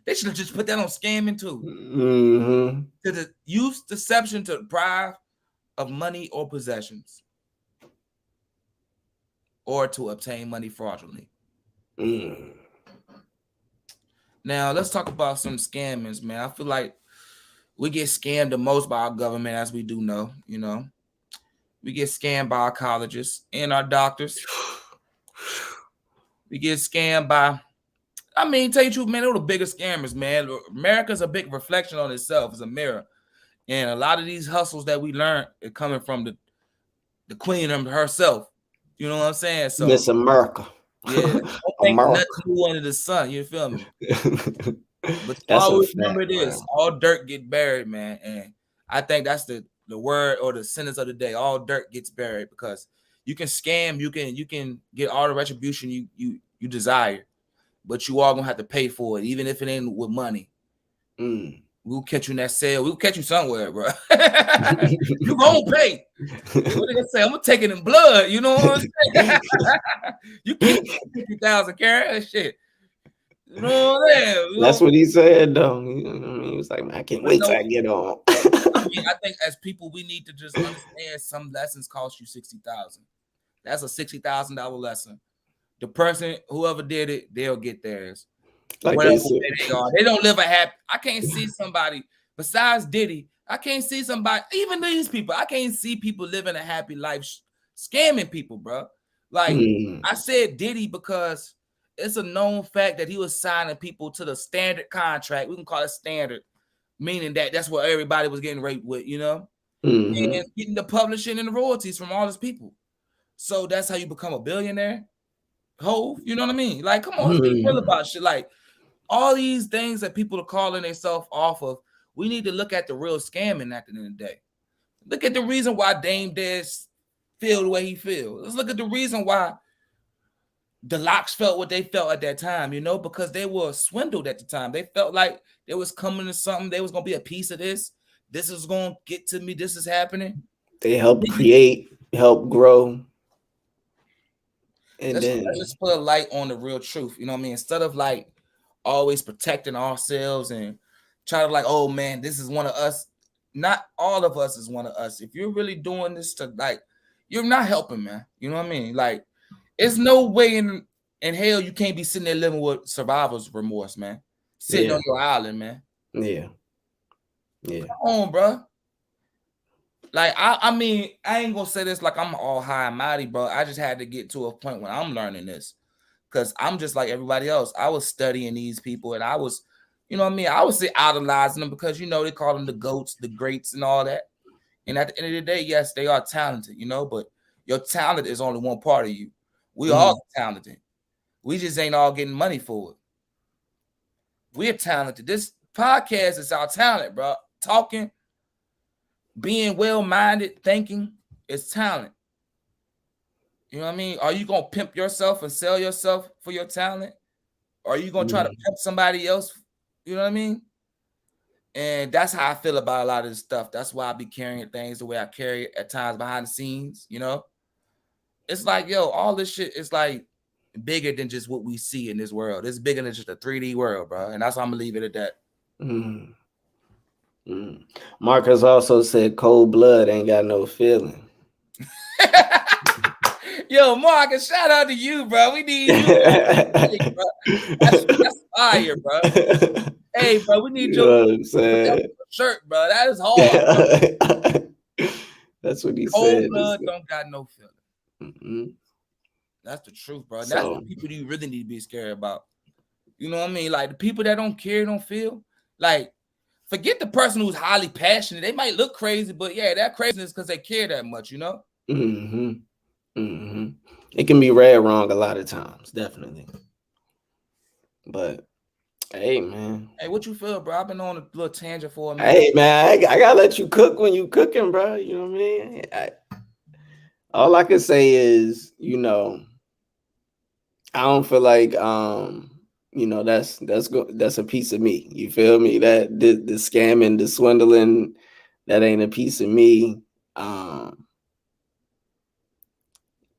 They should have just put that on scamming too. To use deception to deprive of money or possessions, or to obtain money fraudulently. Now let's talk about some scammings, man. I feel like we get scammed the most by our government, as we do know. You know, we get scammed by our colleges and our doctors. We get scammed by, I mean, tell you the truth, man, they're the biggest scammers, man. America's a big reflection on itself. It's a mirror. And a lot of these hustles that we learned are coming from the queen herself. You know what I'm saying? So Miss America. Yeah. Don't think nothing new under the sun. You feel me? But always remember this: all dirt get buried, man. And I think that's the word or the sentence of the day. All dirt gets buried, because you can scam, you can get all the retribution you desire, but you all gonna have to pay for it, even if it ain't with money. We'll catch you in that sale. We'll catch you somewhere, bro. You gonna pay. What they gonna say? I'm gonna take it in blood. You know what I'm saying? You can't get 50,000 carry that shit. You know what I'm saying? That's what he said, though. He was like, man, I can't wait till I get on. I mean, I think as people, we need to just understand some lessons cost you 60,000. That's a $60,000 lesson. The person, whoever did it, they'll get theirs. Like whatever they are, they don't live a happy. I can't see somebody besides Diddy. I can't see somebody, even these people. I can't see people living a happy life scamming people, bro. Like I said Diddy because it's a known fact that he was signing people to the standard contract. We can call it standard, meaning that that's what everybody was getting raped with, you know, and getting the publishing and the royalties from all these people. So that's how you become a billionaire. Hove, you know what I mean? Like, come on, let's be real about shit. Like, all these things that people are calling themselves off of, we need to look at the real scamming at the end of the day. Look at the reason why Dame Dez feel the way he feels. Let's look at the reason why the Locks felt what they felt at that time, you know, because they were swindled at the time. They felt like they was coming to something. They was going to be a piece of this. This is going to get to me. This is happening. They help create, help grow. And let's just put a light on the real truth. You know what I mean? Instead of like always protecting ourselves and try to like, oh man, this is one of us. Not all of us is one of us. If you're really doing this to like, you're not helping, man. You know what I mean? Like, it's no way in hell you can't be sitting there living with survivor's remorse, man. Sitting on your island, man. Yeah. Come on, bro. Like, I mean, I ain't gonna say this like I'm all high and mighty, bro. I just had to get to a point when I'm learning this. Because I'm just like everybody else. I was studying these people and I was, you know what I mean? I was idolizing them because, you know, they call them the GOATs, the greats and all that. And at the end of the day, yes, they are talented, you know, but your talent is only one part of you. We all talented. We just ain't all getting money for it. We're talented. This podcast is our talent, bro. Talking, being well-minded, thinking is talent. You know what I mean? Are you going to pimp yourself and sell yourself for your talent? Or are you going to try to pimp somebody else? You know what I mean? And that's how I feel about a lot of this stuff. That's why I be carrying things the way I carry it at times behind the scenes, you know? It's like, yo, all this shit is like bigger than just what we see in this world. It's bigger than just a 3D world, bro. And that's why I'm going to leave it at that. Marcus also said cold blood ain't got no feeling. Yo, Marcus, shout out to you, bro. We need you. Hey, bro. That's fire, bro. Hey, bro, we need your shirt, bro. That is hard. That's what he cold said. Blood don't got no feeling. That's the truth, bro. That's the people you really need to be scared about. You know what I mean? Like the people that don't care, don't feel. Like forget the person who's highly passionate. They might look crazy, but yeah, that craziness because they care that much, you know? Mm-hmm. Mm-hmm. It can be read wrong a lot of times, definitely. But hey, man. Hey, what you feel, bro? I've been on a little tangent for a minute. Hey, man. I gotta let you cook when you cooking, bro. You know what I mean? All I can say is, I don't feel like that's a piece of me. You feel me? That the scamming, the swindling, that ain't a piece of me. Um,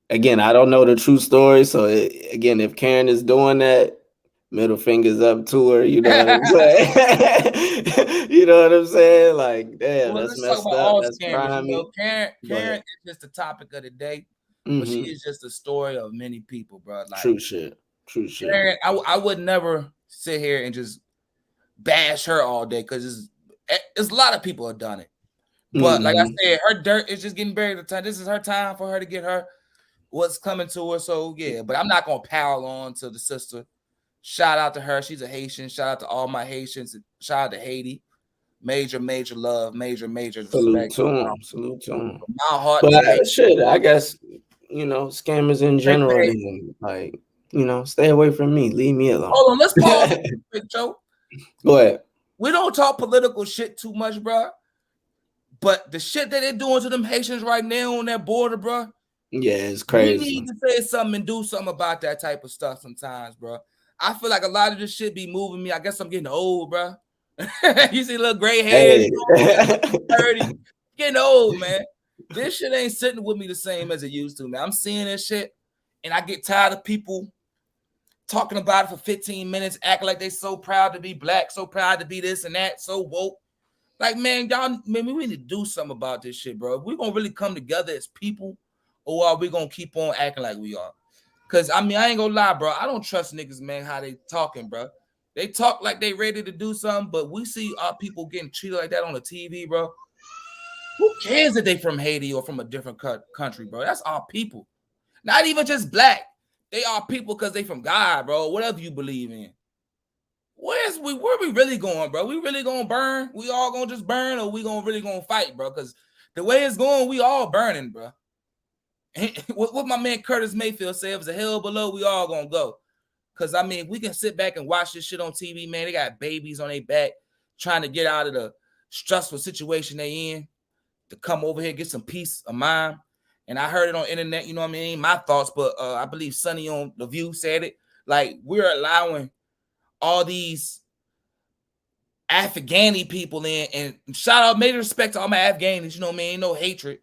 Again, I don't know the true story. So again, if Karen is doing that, middle fingers up to her. You know what I'm saying? You know what I'm saying? Like, damn, Well, that's let's talk messed about up. all That's scammers. You know, crimey. Karen But is just the topic of the day, but she hmm is just a story of many people, bro. Like true shit. True shit. Karen, I would never sit here and just bash her all day because it's a lot of people have done it. But like I Hmm said, her dirt is just getting buried at the time. This is her time for her to get her what's coming to her. So yeah, but I'm not gonna pile on to the sister. Shout out to her. She's a Haitian. Shout out to all my Haitians. Shout out to Haiti. Major, major love, major Salute respect. to him. Salute to him. From my heart But to Haiti. shit, I guess scammers in Hey, general. hey, Then like stay away from me. Leave me alone. hold on, let's pause real quick, Joe. Go ahead. We don't talk political shit too much, bro. But the shit that they're doing to them Haitians right now on that border, bro, Yeah, it's we crazy. need to say something and do something about that type of stuff sometimes, bro. I feel like a lot of this shit be moving me. I guess I'm getting old, bro. You see little gray hairs, Hey. you know, getting 30, getting old, man. This shit ain't sitting with me the same as it used to, man. I'm seeing this shit and I get tired of people talking about it for 15 minutes, acting like they so proud to be black, so proud to be this and that, so woke. Like, man, y'all, man, we need to do something about this shit, bro. If we gonna really come together as people, or are we gonna keep on acting like we are? Cause I mean, I ain't gonna lie, bro. I don't trust niggas, man, how they talking, bro. They talk like they ready to do something, but we see our people getting treated like that on the TV, bro. Who cares if they from Haiti or from a different country, bro? That's our people. Not even just black. They are people because they from God, bro. Whatever you believe in. Where we really going, bro? We really gonna burn? We all gonna just burn, or we gonna really gonna fight, bro? Because the way it's going, we all burning, bro. What my man Curtis Mayfield said, was a hell below, we all gonna go. Cause I mean, we can sit back and watch this shit on TV, man. They got babies on their back trying to get out of the stressful situation they in to come over here, get some peace of mind. And I heard it on internet, you know what I mean? My thoughts, but I believe Sonny on The View said it. Like, we're allowing all these Afghani people in, and shout out, major respect to all my Afghanis, you know what I mean? No hatred.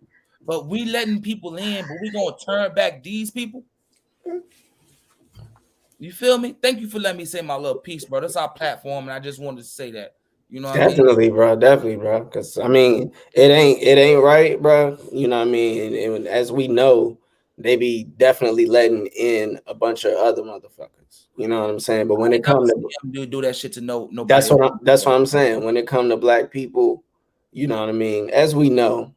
But we letting people in, but we gonna turn back these people. You feel me? Thank you for letting me say my little piece, bro. That's our platform, and I just wanted to say that. You know what I mean? Definitely, bro. Definitely, bro. Because I mean, it ain't right, bro. You know what I mean? And as we know, they be definitely letting in a bunch of other motherfuckers. You know what I'm saying? But I when it ain't never come to seen them do that shit to nobody that's else. what I'm saying. When it come to black people, you know what I mean? As we know,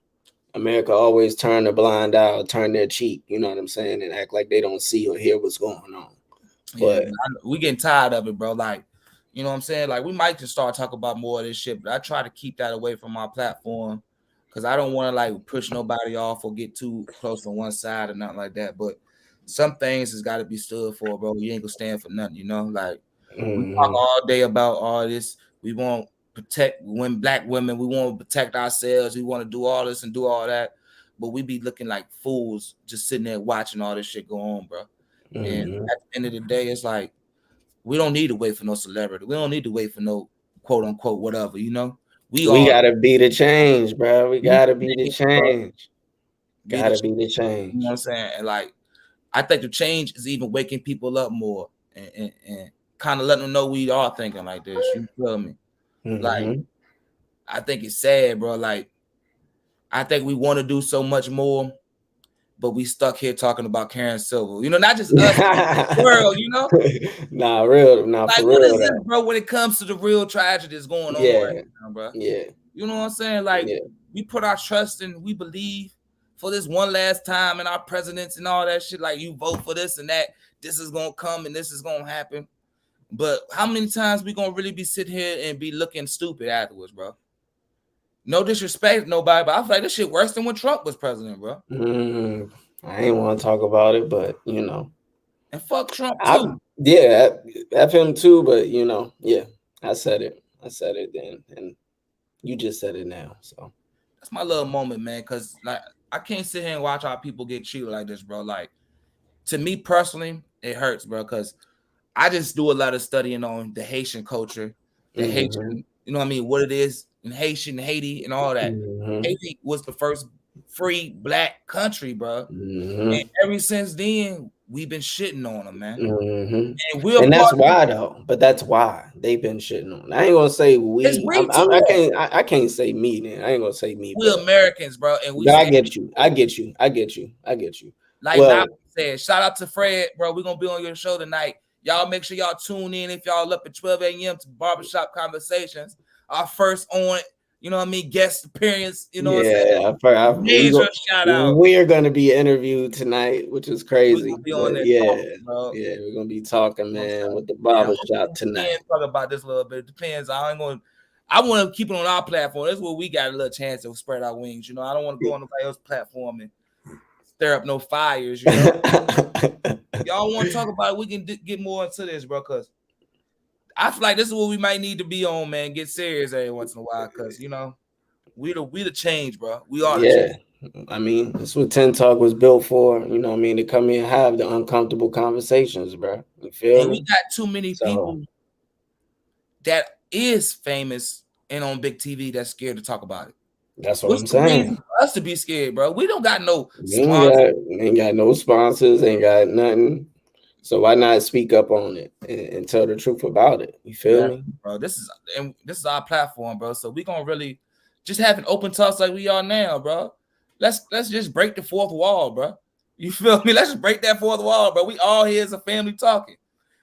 America always turn a blind eye, turn their cheek. You know what I'm saying, and act like they don't see or hear what's going on. Yeah, But man, we getting tired of it, bro. Like, you know what I'm saying? Like, we might just start talking about more of this shit, but I try to keep that away from my platform because I don't want to like push nobody off or get too close on one side or nothing like that. But some things has got to be stood for, bro. You ain't gonna stand for nothing, you know. Like, we talk mhm. all day about all this. We want protect when black women. We want to protect ourselves. We want to do all this and do all that, but we be looking like fools just sitting there watching all this shit go on, bro. And Mhm. at the end of the day, it's like we don't need to wait for no celebrity. We don't need to wait for no quote unquote whatever, you know. We We all gotta be the change, bro. We be gotta be the the change, bro. change. Be the Gotta change, be the you know what I'm change. saying? And like I think the change is even waking people up more and kind of letting them know we are thinking like this. You feel me? Like Hmm I think it's sad, bro. Like I think we want to do so much more, but we stuck here talking about Karen Silver. You know, not just us, the world, you know? Nah, real, nah, Like, for what real is this, though. bro, when it comes to the real tragedy that's going on right Yeah, now, bro? yeah, You know what I'm saying? Like, yeah. we put our trust in, we believe for this one last time in our presidents and all that shit. Like, you vote for this and that, this is gonna come and this is gonna happen. But how many times we gonna really be sitting here and be looking stupid afterwards, bro? No disrespect, nobody, but I feel like this shit worse than when Trump was president, bro. I ain't want to talk about it, but And fuck Trump I too. yeah, F him too, but yeah, I said it then, and you just said it now, so That's my little moment, man. Cause like I can't sit here and watch our people get treated like this, bro. Like to me personally, it hurts, bro. Cause I just do a lot of studying on the Haitian culture, the mm-hmm. Haitian, you know what I mean, what it is in Haitian, Haiti, and all that. Mm-hmm. Haiti was the first free black country, bro. And Mm-hmm. ever since then, we've been shitting on them, man. Mm-hmm. And we're And part that's of it. why though, but that's why they've been shitting on. I ain't gonna say It's we. we too, I though. can't. I can't say me. Then I ain't gonna say me, We're Americans, bro, and we but I stand. get you. I get you. I get you. I get you. Like Malcolm Well, said, shout out to Fred, bro. We're gonna be on your show tonight. Y'all make sure y'all tune in if y'all up at 12 a.m. to Barbershop Conversations. Our first on, you know what I mean, guest appearance, you know what I'm saying? yeah, Major shout out. we're gonna be interviewed tonight, which is We're gonna crazy. be on But there yeah, talking, bro. yeah, we're gonna be talking, You know what man, I'm with the saying? And barbershop hopefully we can tonight. talk about this a little bit. It depends. I want to keep it on our platform. That's where we got a little chance to spread our wings. You know, I don't want to go on nobody else's platform and stir up no fires, you know. Y'all want to talk about it, we can get more into this, bro, because I feel like this is what we might need to be on, man. Get serious every once in a while, because we the change, bro. We are the change. Yeah, I mean, that's what TENtalk was built for. You know what I mean? To come here and have the uncomfortable conversations, bro. You feel And we me? got too many So people that is famous and on big TV that's scared to talk about it. that's what What's I'm the reason saying. for us to be scared, bro? We don't got no We sponsor. ain't got no sponsors, ain't got nothing. So why not speak up on it and tell the truth about it? You feel Yeah, me? bro. This is our platform, bro. So we gonna really just have an open talks like we are now, bro. Let's just break the fourth wall, bro. You feel me? Let's just break that fourth wall, bro. We all here as a family talking.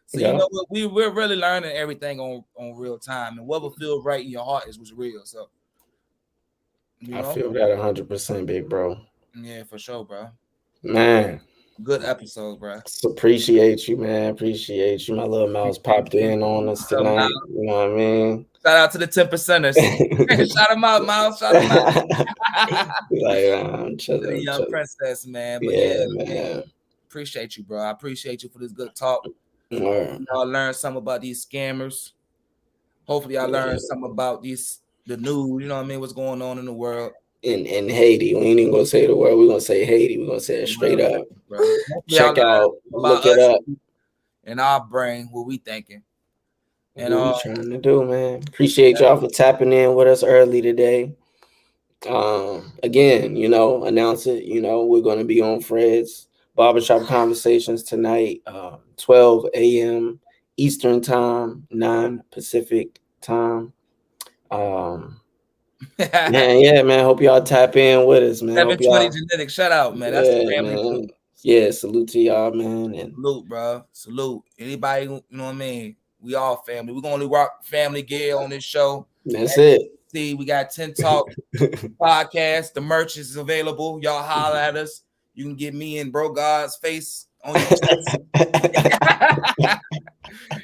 So you Yeah, know what? We're really learning everything on real time, and what will feel right in your heart is what's real. So you I know, feel that 100%, big bro. yeah, for sure, bro. Man, Good episode, bro. appreciate you, man. Appreciate you. My little mouse popped in on us tonight. You know what I mean? Shout out to the 10%ers. Shout them out, Miles. Shout them out. Like, I'm To the chilling, young chilling. princess, man. But yeah, Yeah, man, man. appreciate you, bro. I appreciate you for this good talk. Word. Y'all learn something about these scammers. Hopefully, y'all learn Yeah. something about the news. You know what I mean? What's going on in the world? In Haiti, we ain't even gonna say the word. We're gonna say Haiti. We're gonna say it straight Well, up. bro. Hopefully, y'all Check learn out, about look it us up. and our brain, what we thinking. And What we trying to do, man. Appreciate y'all for tapping in with us early today. Again, announce it. We're gonna be on Fred's Barbershop Conversations tonight, 12 a.m. Eastern time, 9 Pacific time. Man, yeah, man. Hope y'all tap in with us, man. Hope 720 y'all, genetic shout out, man. That's the yeah, family man. too. Yeah, salute to y'all, man. And Salute, bro. Salute. Anybody, you know what I mean? We all family. We're gonna rock family gear on this show. that's As you it. see, we got TENtalk podcast. The merch is available. Y'all holler at us. You can get me and Bro God's face on your chest.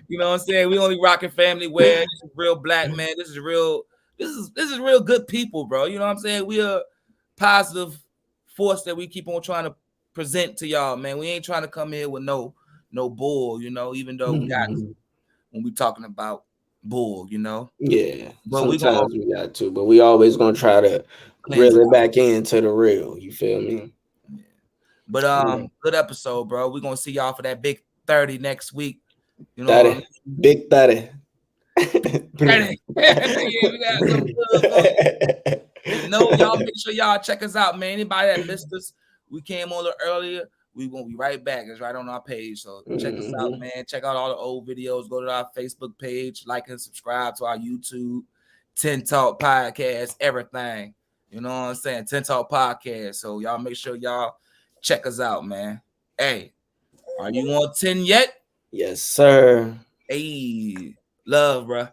You know what I'm saying? We only rocking family wear. This is real black man. This is real. This is real good people, bro. You know what I'm saying? We are positive force that we keep on trying to present to y'all, man. We ain't trying to come here with no bull, even though we got to when we talking about bull, Yeah, But we gonna sometimes we got to, but we always gonna try to cleanse reel it it out. back into the real. You feel me? Yeah. But Yeah. good episode, bro. We're gonna see y'all for that big 30 next week. You know what I 30, big 30. mean? Yeah, we got some good for you. No, y'all make sure y'all check us out, man. Anybody that missed us, we came on a little earlier. We won't be right back. It's right on our page. So check us out, man. Check out all the old videos. Go to our Facebook page, like and subscribe to our YouTube, TENtalk podcast, everything. You know what I'm saying? TENtalk podcast. So y'all make sure y'all check us out, man. Hey, are you on 10 yet? Yes, sir. Hey, love, bro.